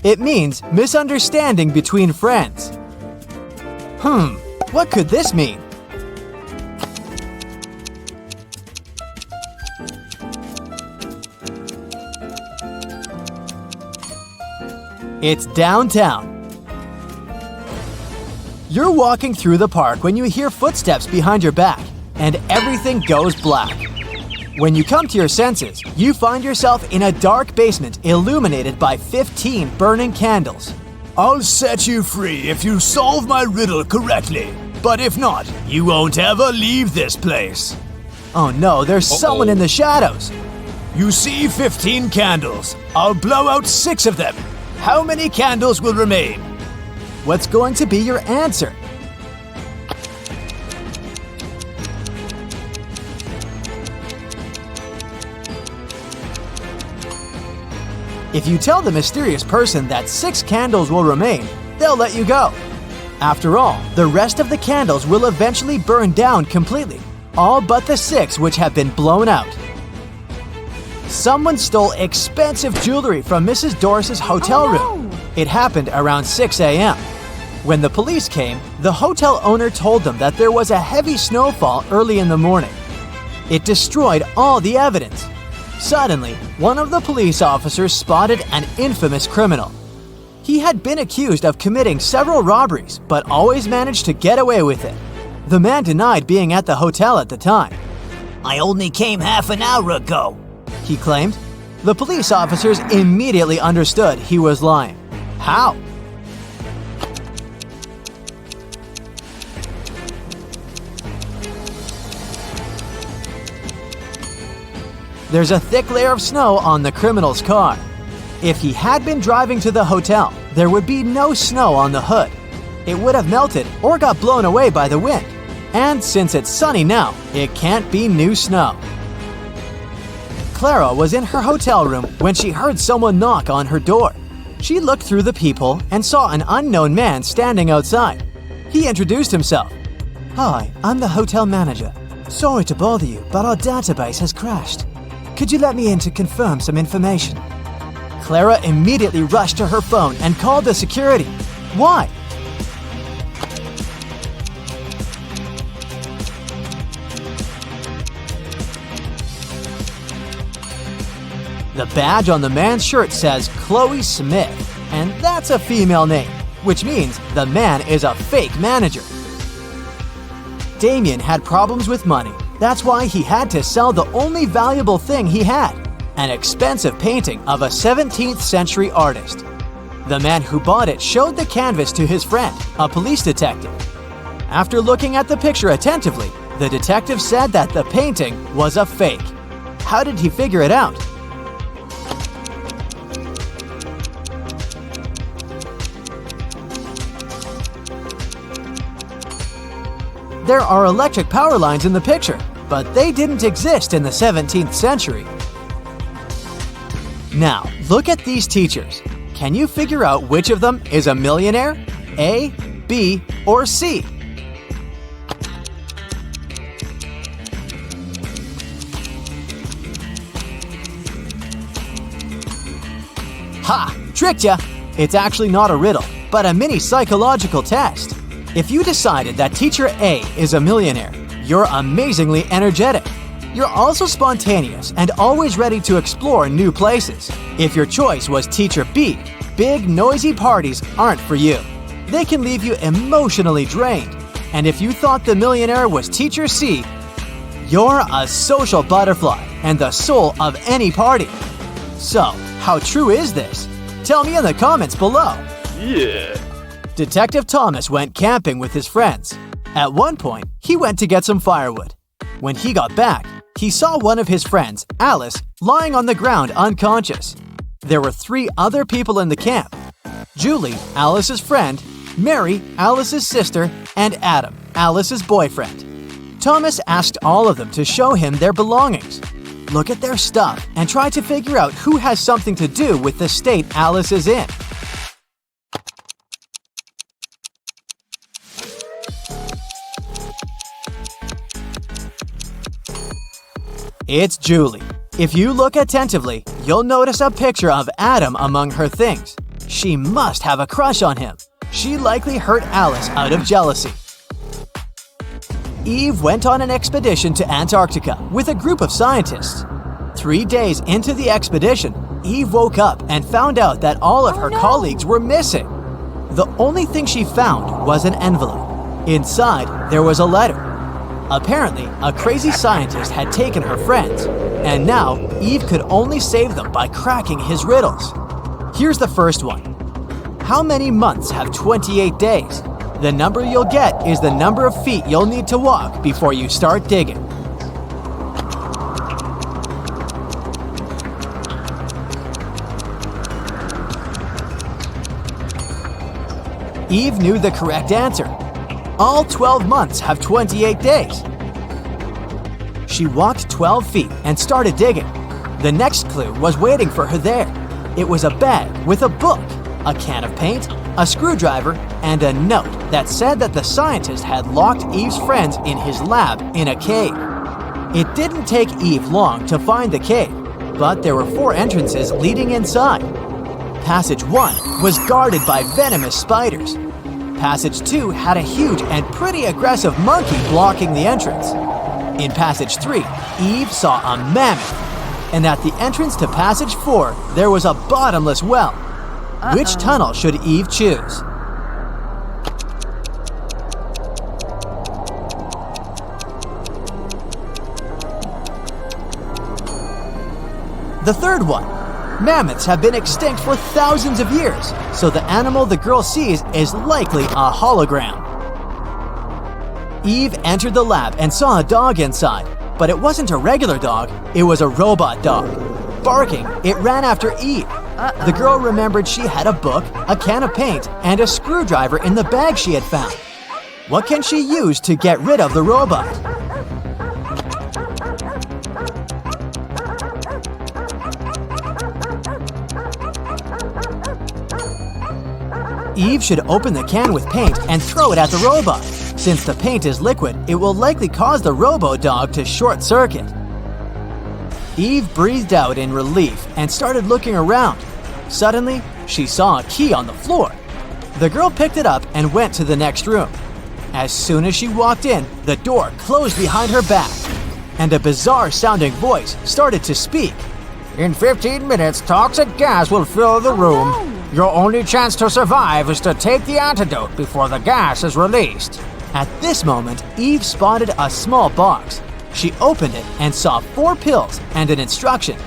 It means misunderstanding between friends. What could this mean? It's downtown. You're walking through the park when you hear footsteps behind your back, and everything goes black. When you come to your senses, you find yourself in a dark basement illuminated by 15 burning candles. I'll set you free if you solve my riddle correctly. But if not, you won't ever leave this place. Oh no, there's someone in the shadows. You see 15 candles. I'll blow out 6 of them. How many candles will remain? What's going to be your answer? If you tell the mysterious person that 6 candles will remain, they'll let you go. After all, the rest of the candles will eventually burn down completely, all but the 6 which have been blown out. Someone stole expensive jewelry from Mrs. Doris's hotel room. It happened around 6 a.m. When the police came, the hotel owner told them that there was a heavy snowfall early in the morning. It destroyed all the evidence. Suddenly, one of the police officers spotted an infamous criminal. He had been accused of committing several robberies, but always managed to get away with it. The man denied being at the hotel at the time. I only came half an hour ago, He claimed. The police officers immediately understood he was lying. How? There's a thick layer of snow on the criminal's car. If he had been driving to the hotel, there would be no snow on the hood. It would have melted or got blown away by the wind. And since it's sunny now, it can't be new snow. Clara was in her hotel room when she heard someone knock on her door. She looked through the peephole and saw an unknown man standing outside. He introduced himself. "Hi, I'm the hotel manager. Sorry to bother you, but our database has crashed. Could you let me in to confirm some information?" Clara immediately rushed to her phone and called the security. Why? The badge on the man's shirt says Chloe Smith, and that's a female name, which means the man is a fake manager. Damien had problems with money. That's why he had to sell the only valuable thing he had, an expensive painting of a 17th century artist. The man who bought it showed the canvas to his friend, a police detective. After looking at the picture attentively, the detective said that the painting was a fake. How did he figure it out? There are electric power lines in the picture, but they didn't exist in the 17th century. Now, look at these teachers. Can you figure out which of them is a millionaire? A, B, or C? Ha! Tricked ya! It's actually not a riddle, but a mini psychological test. If you decided that teacher A is a millionaire, you're amazingly energetic. You're also spontaneous and always ready to explore new places. If your choice was teacher B, big noisy parties aren't for you. They can leave you emotionally drained. And if you thought the millionaire was teacher C, you're a social butterfly and the soul of any party. So, how true is this? Tell me in the comments below. Yeah. Detective Thomas went camping with his friends. At one point, he went to get some firewood. When he got back, he saw one of his friends, Alice, lying on the ground unconscious. There were 3 other people in the camp: Julie, Alice's friend, Mary, Alice's sister, and Adam, Alice's boyfriend. Thomas asked all of them to show him their belongings. Look at their stuff and try to figure out who has something to do with the state Alice is in. It's Julie. If you look attentively, you'll notice a picture of Adam among her things. She must have a crush on him. She likely hurt Alice out of jealousy. Eve went on an expedition to Antarctica with a group of scientists. 3 days into the expedition, Eve woke up and found out that all of her colleagues were missing. The only thing she found was an envelope. Inside, there was a letter. Apparently, a crazy scientist had taken her friends, and now Eve could only save them by cracking his riddles. Here's the first one. How many months have 28 days? The number you'll get is the number of feet you'll need to walk before you start digging. Eve knew the correct answer. All 12 months have 28 days. She walked 12 feet and started digging. The next clue was waiting for her there. It was a bag with a book, a can of paint, a screwdriver, and a note that said that the scientist had locked Eve's friends in his lab in a cave. It didn't take Eve long to find the cave, but there were 4 entrances leading inside. Passage 1 was guarded by venomous spiders. Passage 2 had a huge and pretty aggressive monkey blocking the entrance. In Passage 3, Eve saw a mammoth. and at the entrance to passage 4, there was a bottomless well. Which tunnel should Eve choose? The third one. Mammoths have been extinct for thousands of years, so the animal the girl sees is likely a hologram. Eve entered the lab and saw a dog inside, but it wasn't a regular dog, it was a robot dog. Barking, it ran after Eve. The girl remembered she had a book, a can of paint, and a screwdriver in the bag she had found. What can she use to get rid of the robot? Eve should open the can with paint and throw it at the robot. Since the paint is liquid, it will likely cause the robo-dog to short-circuit. Eve breathed out in relief and started looking around. Suddenly, she saw a key on the floor. The girl picked it up and went to the next room. As soon as she walked in, the door closed behind her back, and a bizarre-sounding voice started to speak. In 15 minutes, toxic gas will fill the room. Your only chance to survive is to take the antidote before the gas is released. At this moment, Eve spotted a small box. She opened it and saw 4 pills and an instruction.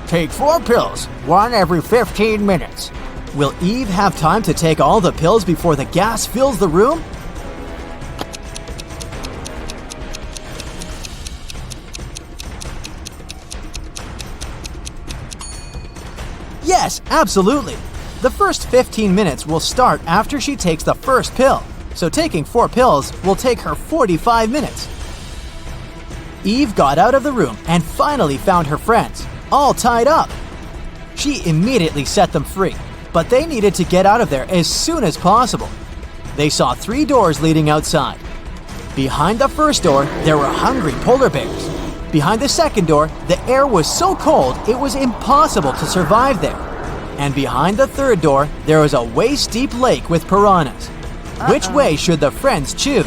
Take 4 pills, one every 15 minutes. Will Eve have time to take all the pills before the gas fills the room? Yes, absolutely. The first 15 minutes will start after she takes the first pill, so taking 4 pills will take her 45 minutes. Eve got out of the room and finally found her friends, all tied up. She immediately set them free, but they needed to get out of there as soon as possible. They saw 3 doors leading outside. Behind the first door, there were hungry polar bears. Behind the second door, the air was so cold it was impossible to survive there. And behind the third door, there was a waist-deep lake with piranhas. Which way should the friends choose?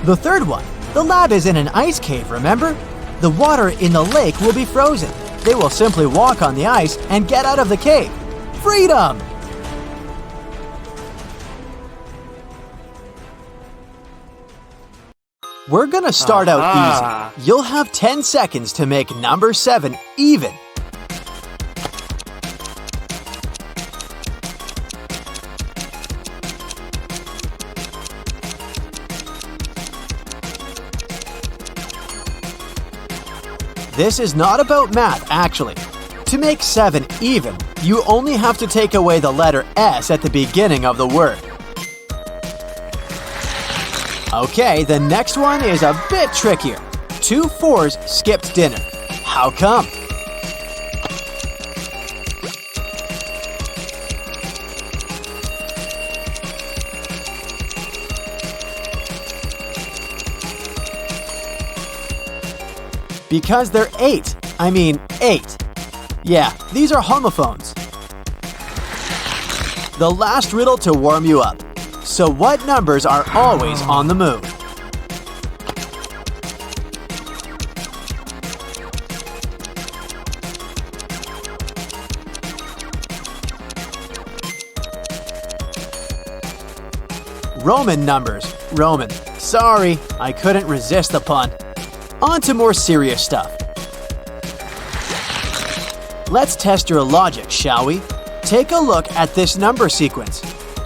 The third one. The lab is in an ice cave, remember? The water in the lake will be frozen. They will simply walk on the ice and get out of the cave. Freedom! We're gonna start out easy. You'll have 10 seconds to make number 7 even. This is not about math, actually. To make 7 even, you only have to take away the letter S at the beginning of the word. Okay, the next one is a bit trickier. 2 4s skipped dinner. How come? Because they're 8. I mean 8. Yeah, these are homophones. The last riddle to warm you up. So what numbers are always on the move? Roman numbers. Roman. Sorry, I couldn't resist the pun. On to more serious stuff. Let's test your logic, shall we? Take a look at this number sequence.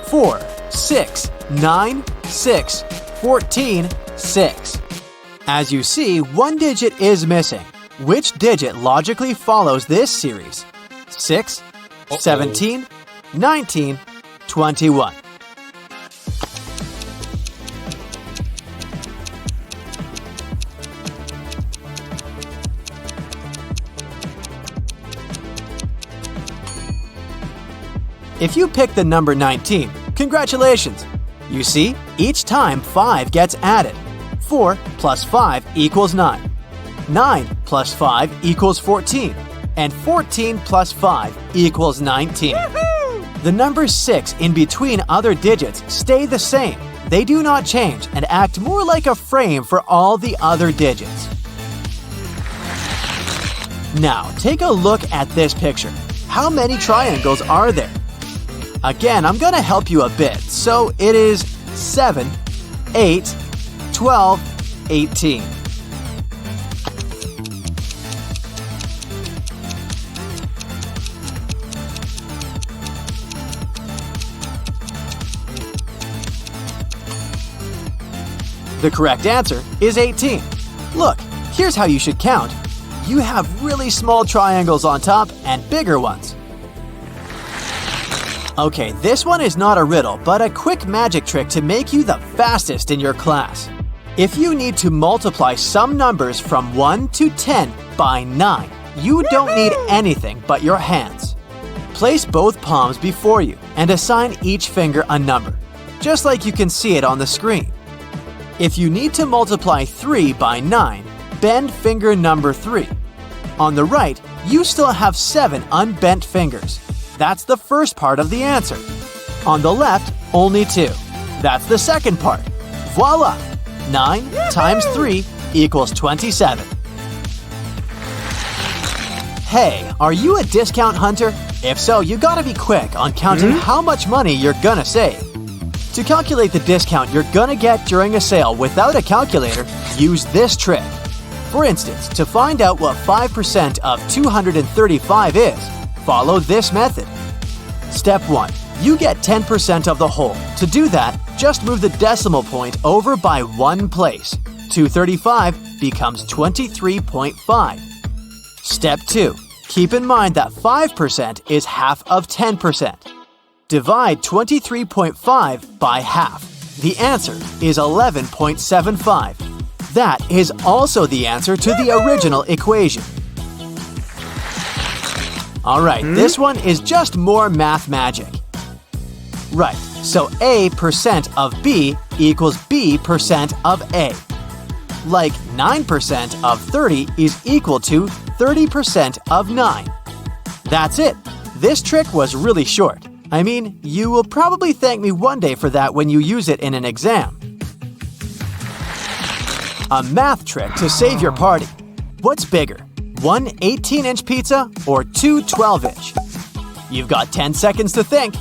4, 6, 9, 6, 14, 6. As you see, one digit is missing. Which digit logically follows this series? 6, 17, 19, 21. If you pick the number 19, congratulations! You see, each time 5 gets added. 4 plus 5 equals 9. 9 plus 5 equals 14. And 14 plus 5 equals 19. The numbers 6 in between other digits stay the same. They do not change and act more like a frame for all the other digits. Now, take a look at this picture. How many triangles are there? Again, I'm going to help you a bit. So it is 7, 8, 12, 18. The correct answer is 18. Look, here's how you should count. You have really small triangles on top and bigger ones. Okay, this one is not a riddle, but a quick magic trick to make you the fastest in your class. If you need to multiply some numbers from 1 to 10 by 9, you don't need anything but your hands. Place both palms before you and assign each finger a number, just like you can see it on the screen. If you need to multiply 3 by 9, bend finger number 3. On the right, you still have 7 unbent fingers. That's the first part of the answer. On the left, only 2. That's the second part. Voila! 9 times 3 equals 27. Hey, are you a discount hunter? If so, you gotta be quick on counting how much money you're gonna save. To calculate the discount you're gonna get during a sale without a calculator, use this trick. For instance, to find out what 5% of 235 is, follow this method. Step 1. You get 10% of the whole. To do that, just move the decimal point over by 1 place. 235 becomes 23.5. Step 2. Keep in mind that 5% is half of 10%. Divide 23.5 by half. The answer is 11.75. That is also the answer to the original equation. Alright, this one is just more math magic. Right, so A percent of B equals B percent of A. Like 9% of 30 is equal to 30% of 9. That's it. This trick was really short. I mean, you will probably thank me one day for that when you use it in an exam. A math trick to save your party. What's bigger, one 18-inch pizza or two 12-inch? You've got 10 seconds to think.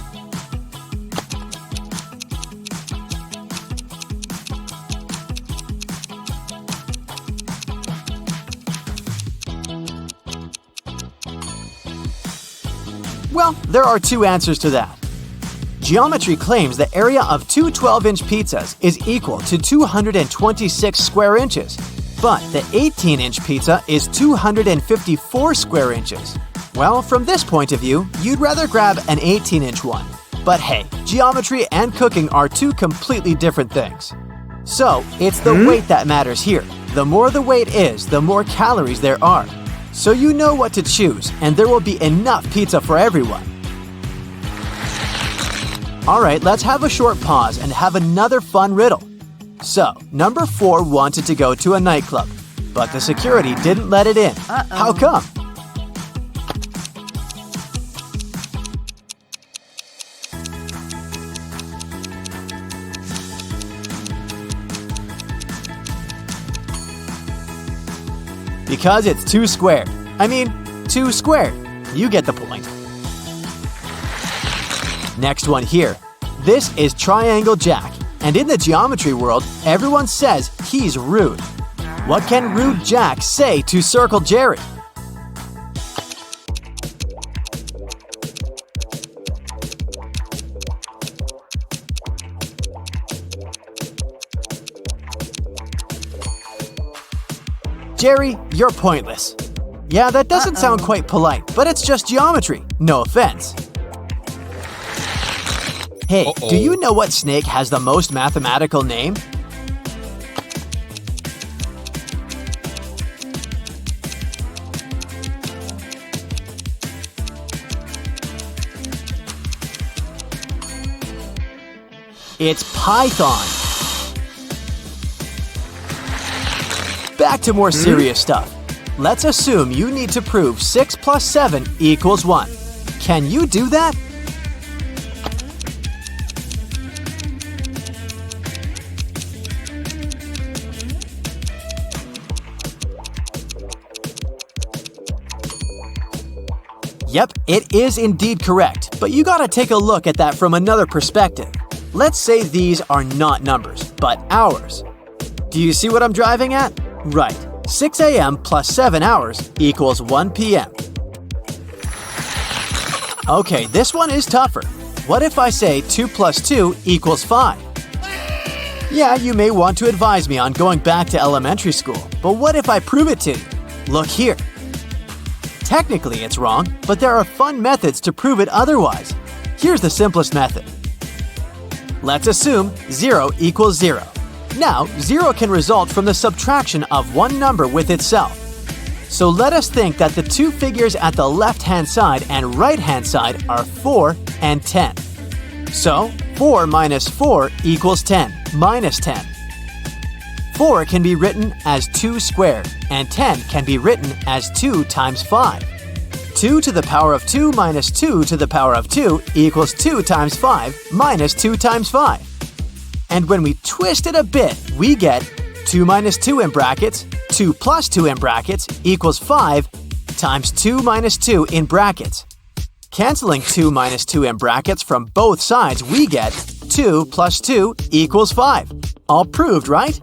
Well, there are two answers to that. Geometry claims the area of two 12-inch pizzas is equal to 226 square inches, but the 18-inch pizza is 254 square inches. Well, from this point of view, you'd rather grab an 18-inch one. But hey, geometry and cooking are two completely different things. So, it's the weight that matters here. The more the weight is, the more calories there are. So you know what to choose, and there will be enough pizza for everyone. Alright, let's have a short pause and have another fun riddle. So, number 4 wanted to go to a nightclub, but the security didn't let it in. How come? Because it's 2 squared. I mean, 2 squared. You get the point. Next one here. This is Triangle Jack, and in the geometry world, everyone says he's rude. What can rude Jack say to Circle Jerry? Jerry, you're pointless. Yeah, that doesn't sound quite polite, but it's just geometry. No offense. Hey, do you know what snake has the most mathematical name? It's Python. Back to more serious stuff. Let's assume you need to prove 6 plus 7 equals 1. Can you do that? Yep, it is indeed correct, but you gotta take a look at that from another perspective. Let's say these are not numbers, but hours. Do you see what I'm driving at? Right. 6 a.m. plus 7 hours equals 1 p.m. Okay, this one is tougher. What if I say 2 plus 2 equals 5? Yeah, you may want to advise me on going back to elementary school, but what if I prove it to you? Look here. Technically it's wrong, but there are fun methods to prove it otherwise. Here's the simplest method. Let's assume 0 equals 0. Now, 0 can result from the subtraction of one number with itself. So let us think that the two figures at the left-hand side and right-hand side are 4 and 10. So, 4 minus 4 equals 10 minus 10. 4 can be written as 2 squared, and 10 can be written as 2 times 5. 2 to the power of 2 minus 2 to the power of 2 equals 2 times 5 minus 2 times 5. And when we twist it a bit, we get 2 minus 2 in brackets, 2 plus 2 in brackets equals 5 times 2 minus 2 in brackets. Canceling 2 minus 2 in brackets from both sides, we get 2 plus 2 equals 5. All proved, right?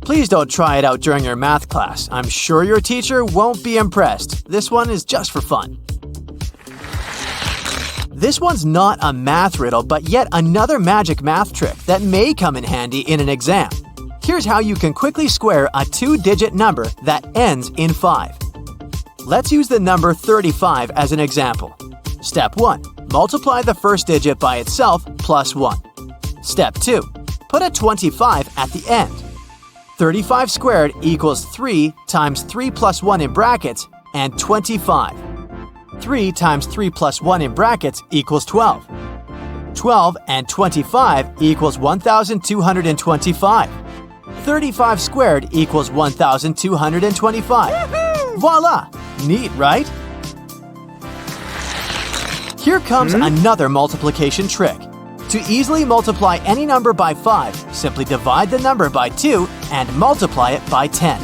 Please don't try it out during your math class. I'm sure your teacher won't be impressed. This one is just for fun. This one's not a math riddle, but yet another magic math trick that may come in handy in an exam. Here's how you can quickly square a 2-digit number that ends in 5. Let's use the number 35 as an example. Step 1. Multiply the first digit by itself plus 1. Step 2. Put a 25 at the end. 35 squared equals 3 times 3 plus 1 in brackets and 25. 3 times 3 plus 1 in brackets equals 12. 12 and 25 equals 1,225. 35 squared equals 1,225. Voila! Neat, right? Here comes another multiplication trick. To easily multiply any number by 5, simply divide the number by 2 and multiply it by 10.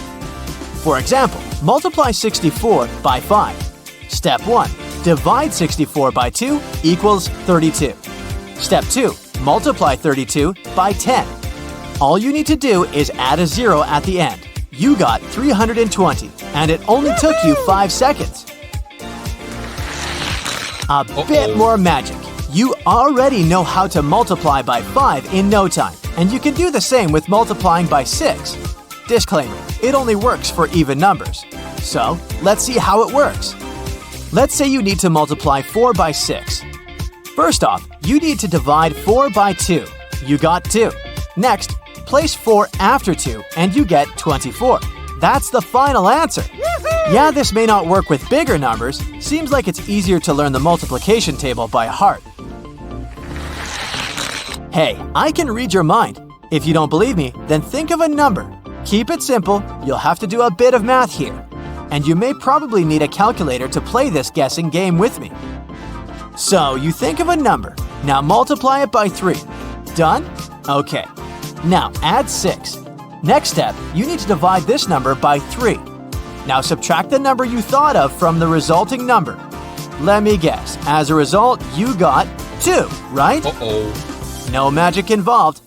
For example, multiply 64 by 5. Step 1. Divide 64 by 2 equals 32. Step 2. Multiply 32 by 10. All you need to do is add a 0 at the end. You got 320, and it only took you 5 seconds. A bit more magic. You already know how to multiply by 5 in no time, and you can do the same with multiplying by 6. Disclaimer, it only works for even numbers. So, let's see how it works. Let's say you need to multiply 4 by 6. First off, you need to divide 4 by 2. You got 2. Next, place 4 after 2, and you get 24. That's the final answer. Yeah, this may not work with bigger numbers. Seems like it's easier to learn the multiplication table by heart. Hey, I can read your mind. If you don't believe me, then think of a number. Keep it simple, you'll have to do a bit of math here. And you may probably need a calculator to play this guessing game with me. So, you think of a number. Now multiply it by 3. Done? Okay. Now add 6. Next step, you need to divide this number by 3. Now subtract the number you thought of from the resulting number. Let me guess, as a result, you got 2, right? Uh-oh. No magic involved.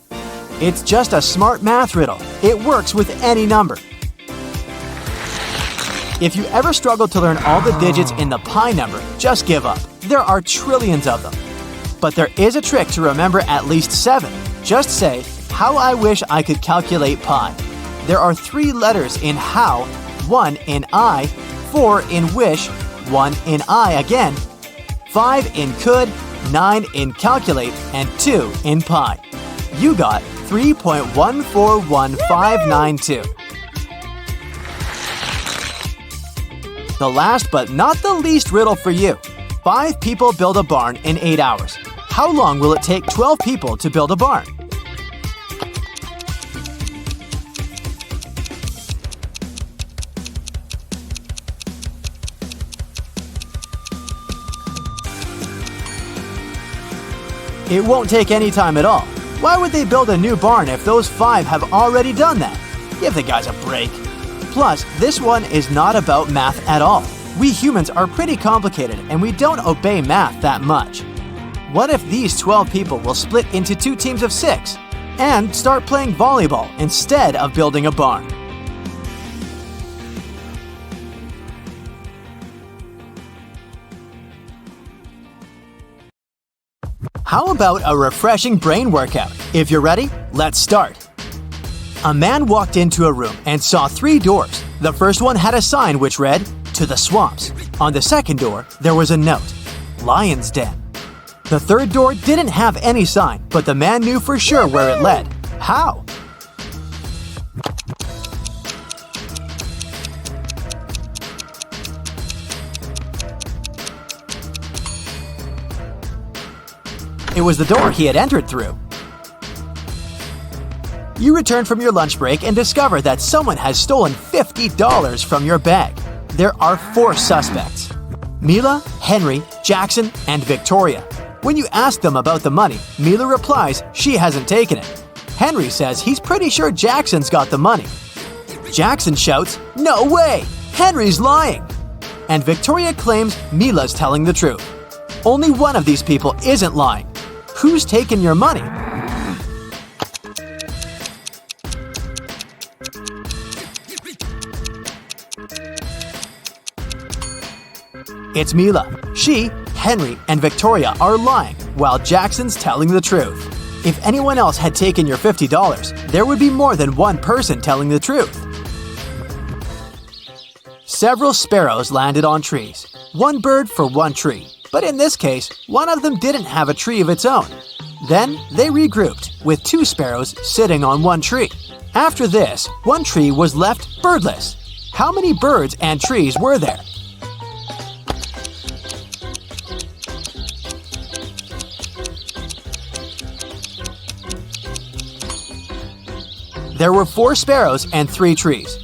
It's just a smart math riddle. It works with any number. If you ever struggle to learn all the digits in the pi number, just give up. There are trillions of them. But there is a trick to remember at least 7. Just say, how I wish I could calculate pi. There are 3 letters in how, 1 in I, 4 in wish, 1 in I again, 5 in could, 9 in calculate, and 2 in pi. You got 3.141592. The last but not the least riddle for you. 5 people build a barn in 8 hours. How long will it take 12 people to build a barn? It won't take any time at all. Why would they build a new barn if those 5 have already done that? Give the guys a break. Plus, this one is not about math at all. We humans are pretty complicated and we don't obey math that much. What if these 12 people will split into 2 teams of 6 and start playing volleyball instead of building a barn? How about a refreshing brain workout? If you're ready, let's start. A man walked into a room and saw 3 doors. The first one had a sign which read, "To the swamps." On the second door, there was a note, "Lion's Den." The third door didn't have any sign, but the man knew for sure where it led. How? It was the door he had entered through. You return from your lunch break and discover that someone has stolen $50 from your bag. There are 4 suspects: Mila, Henry, Jackson, and Victoria. When you ask them about the money, Mila replies she hasn't taken it. Henry says he's pretty sure Jackson's got the money. Jackson shouts, "No way! Henry's lying!" And Victoria claims Mila's telling the truth. Only one of these people isn't lying. Who's taken your money? It's Mila. She, Henry, and Victoria are lying, while Jackson's telling the truth. If anyone else had taken your $50, there would be more than one person telling the truth. Several sparrows landed on trees. 1 bird for 1 tree. But in this case, one of them didn't have a tree of its own. Then they regrouped, with 2 sparrows sitting on 1 tree. After this, 1 tree was left birdless. How many birds and trees were there? There were 4 sparrows and 3 trees.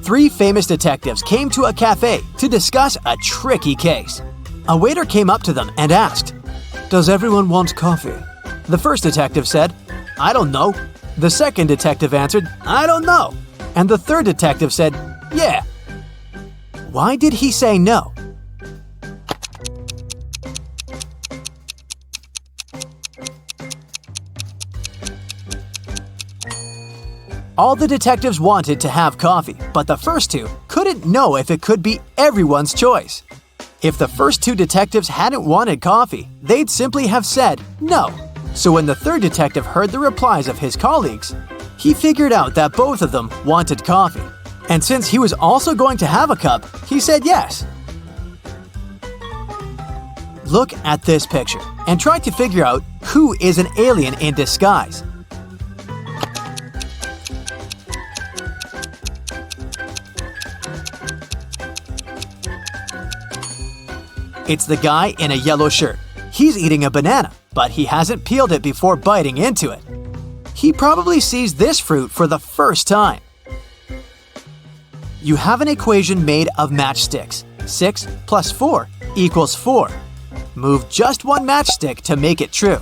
3 famous detectives came to a cafe to discuss a tricky case. A waiter came up to them and asked, "Does everyone want coffee?" The first detective said, "I don't know." The second detective answered, "I don't know." And the third detective said, "Yeah." Why did he say no? All the detectives wanted to have coffee, but the first 2 couldn't know if it could be everyone's choice. If the first 2 detectives hadn't wanted coffee, they'd simply have said no. So when the third detective heard the replies of his colleagues, he figured out that both of them wanted coffee. And since he was also going to have a cup, he said yes. Look at this picture and try to figure out who is an alien in disguise. It's the guy in a yellow shirt. He's eating a banana, but he hasn't peeled it before biting into it. He probably sees this fruit for the first time. You have an equation made of matchsticks. 6 plus 4 equals 4. Move just 1 matchstick to make it true.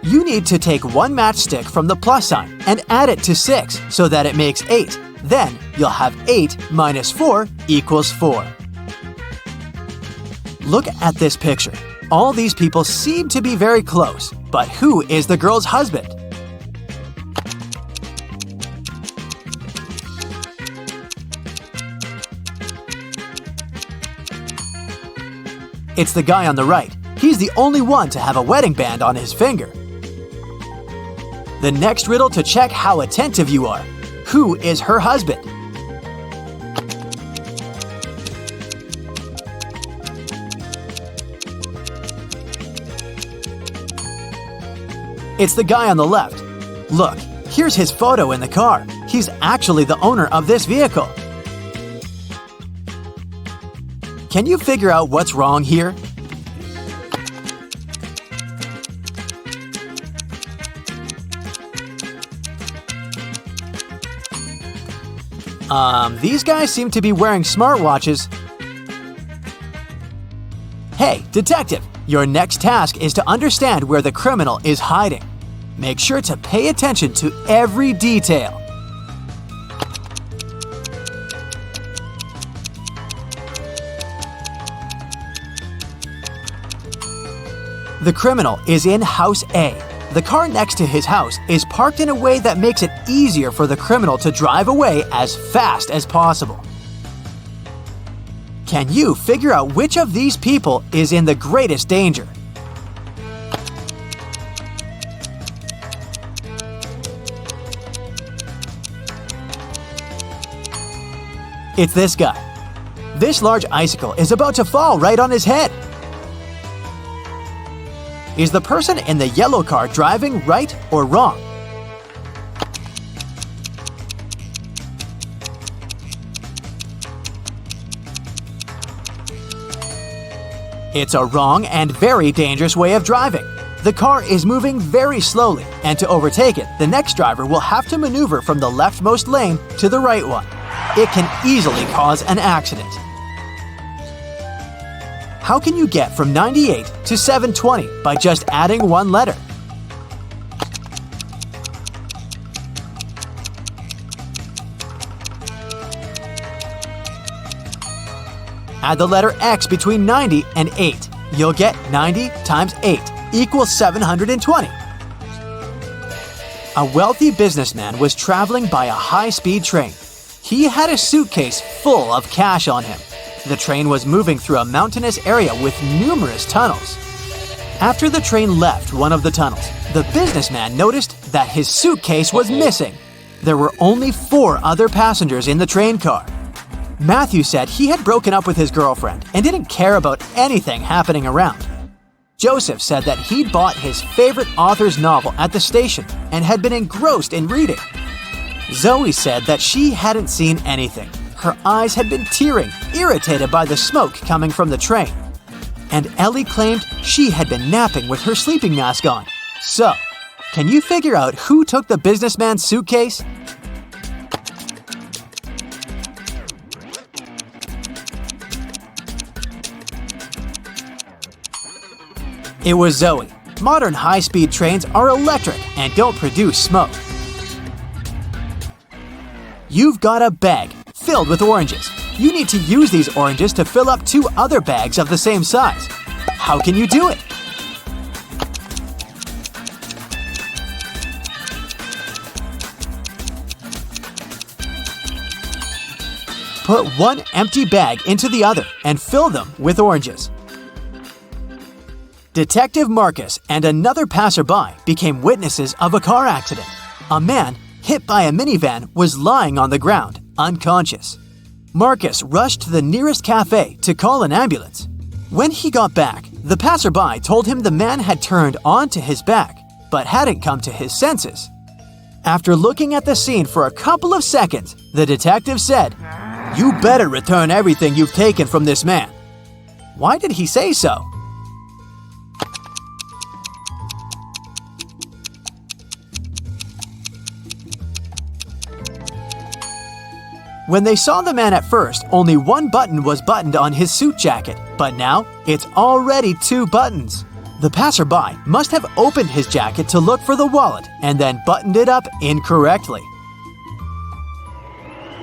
You need to take 1 matchstick from the plus sign and add it to 6 so that it makes 8. Then you'll have 8 minus 4 equals 4. Look at this picture. All these people seem to be very close, but who is the girl's husband? It's the guy on the right. He's the only one to have a wedding band on his finger. The next riddle to check how attentive you are. Who is her husband? It's the guy on the left. Look, here's his photo in the car. He's actually the owner of this vehicle. Can you figure out what's wrong here? These guys seem to be wearing smartwatches. Hey, detective, Your next task is to understand where the criminal is hiding. Make sure to pay attention to every detail. The criminal is in House A. The car next to his house is parked in a way that makes it easier for the criminal to drive away as fast as possible. Can you figure out which of these people is in the greatest danger? It's this guy. This large icicle is about to fall right on his head. Is the person in the yellow car driving right or wrong? It's a wrong and very dangerous way of driving. The car is moving very slowly, and to overtake it, the next driver will have to maneuver from the leftmost lane to the right one. It can easily cause an accident. How can you get from 98 to 720 by just adding one letter? Add the letter X between 90 and 8. You'll get 90 times 8 equals 720. A wealthy businessman was traveling by a high-speed train. He had a suitcase full of cash on him. The train was moving through a mountainous area with numerous tunnels. After the train left one of the tunnels, the businessman noticed that his suitcase was missing. There were only 4 other passengers in the train car. Matthew said he had broken up with his girlfriend and didn't care about anything happening around. Joseph said that he'd bought his favorite author's novel at the station and had been engrossed in reading. Zoe said that she hadn't seen anything. Her eyes had been tearing, irritated by the smoke coming from the train. And Ellie claimed she had been napping with her sleeping mask on. So, can you figure out who took the businessman's suitcase? It was Zoe. Modern high-speed trains are electric and don't produce smoke. You've got a bag filled with oranges. You need to use these oranges to fill up 2 other bags of the same size. How can you do it? Put one empty bag into the other and fill them with oranges. Detective Marcus and another passerby became witnesses of a car accident. A man, hit by a minivan, was lying on the ground, unconscious. Marcus rushed to the nearest cafe to call an ambulance. When he got back, the passerby told him the man had turned onto his back, but hadn't come to his senses. After looking at the scene for a couple of seconds, the detective said, "You better return everything you've taken from this man." Why did he say so? When they saw the man at first, only one button was buttoned on his suit jacket, but now it's already 2 buttons. The passerby must have opened his jacket to look for the wallet and then buttoned it up incorrectly.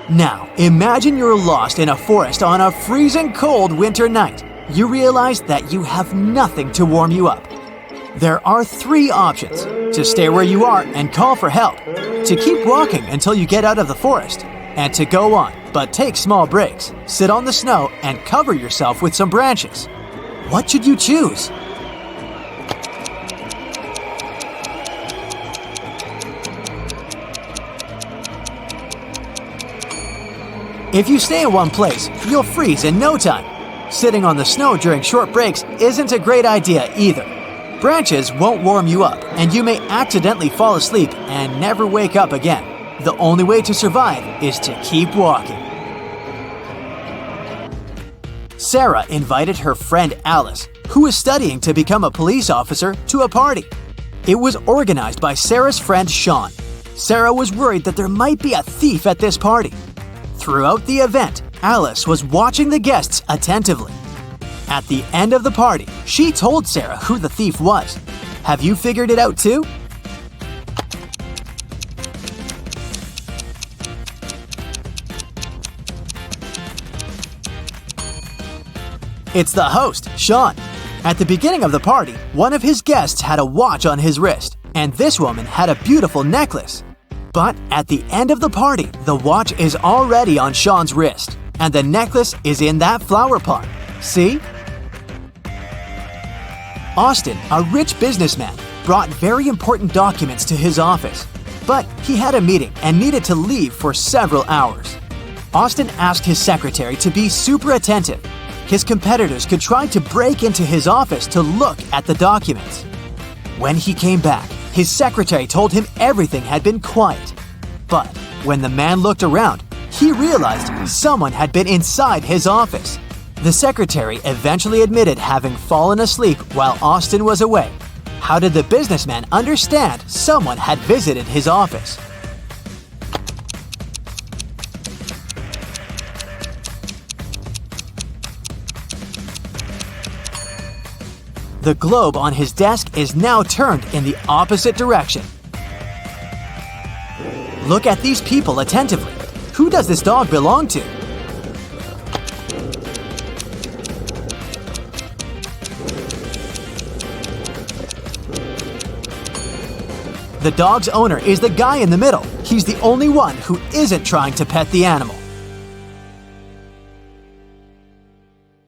Now, imagine you're lost in a forest on a freezing cold winter night. You realize that you have nothing to warm you up. There are 3 options: to stay where you are and call for help, to keep walking until you get out of the forest, and to go on, but take small breaks, sit on the snow, and cover yourself with some branches. What should you choose? If you stay in one place, you'll freeze in no time. Sitting on the snow during short breaks isn't a great idea either. Branches won't warm you up, and you may accidentally fall asleep and never wake up again. The only way to survive is to keep walking. Sarah invited her friend Alice, who was studying to become a police officer, to a party. It was organized by Sarah's friend Sean. Sarah was worried that there might be a thief at this party. Throughout the event, Alice was watching the guests attentively. At the end of the party, she told Sarah who the thief was. Have you figured it out too? It's the host, Sean. At the beginning of the party, one of his guests had a watch on his wrist, and this woman had a beautiful necklace. But at the end of the party, the watch is already on Sean's wrist, and the necklace is in that flower pot. See? Austin, a rich businessman, brought very important documents to his office, but he had a meeting and needed to leave for several hours. Austin asked his secretary to be super attentive. His competitors could try to break into his office to look at the documents. When he came back, his secretary told him everything had been quiet. But when the man looked around, he realized someone had been inside his office. The secretary eventually admitted having fallen asleep while Austin was away. How did the businessman understand someone had visited his office? The globe on his desk is now turned in the opposite direction. Look at these people attentively. Who does this dog belong to? The dog's owner is the guy in the middle. He's the only one who isn't trying to pet the animal.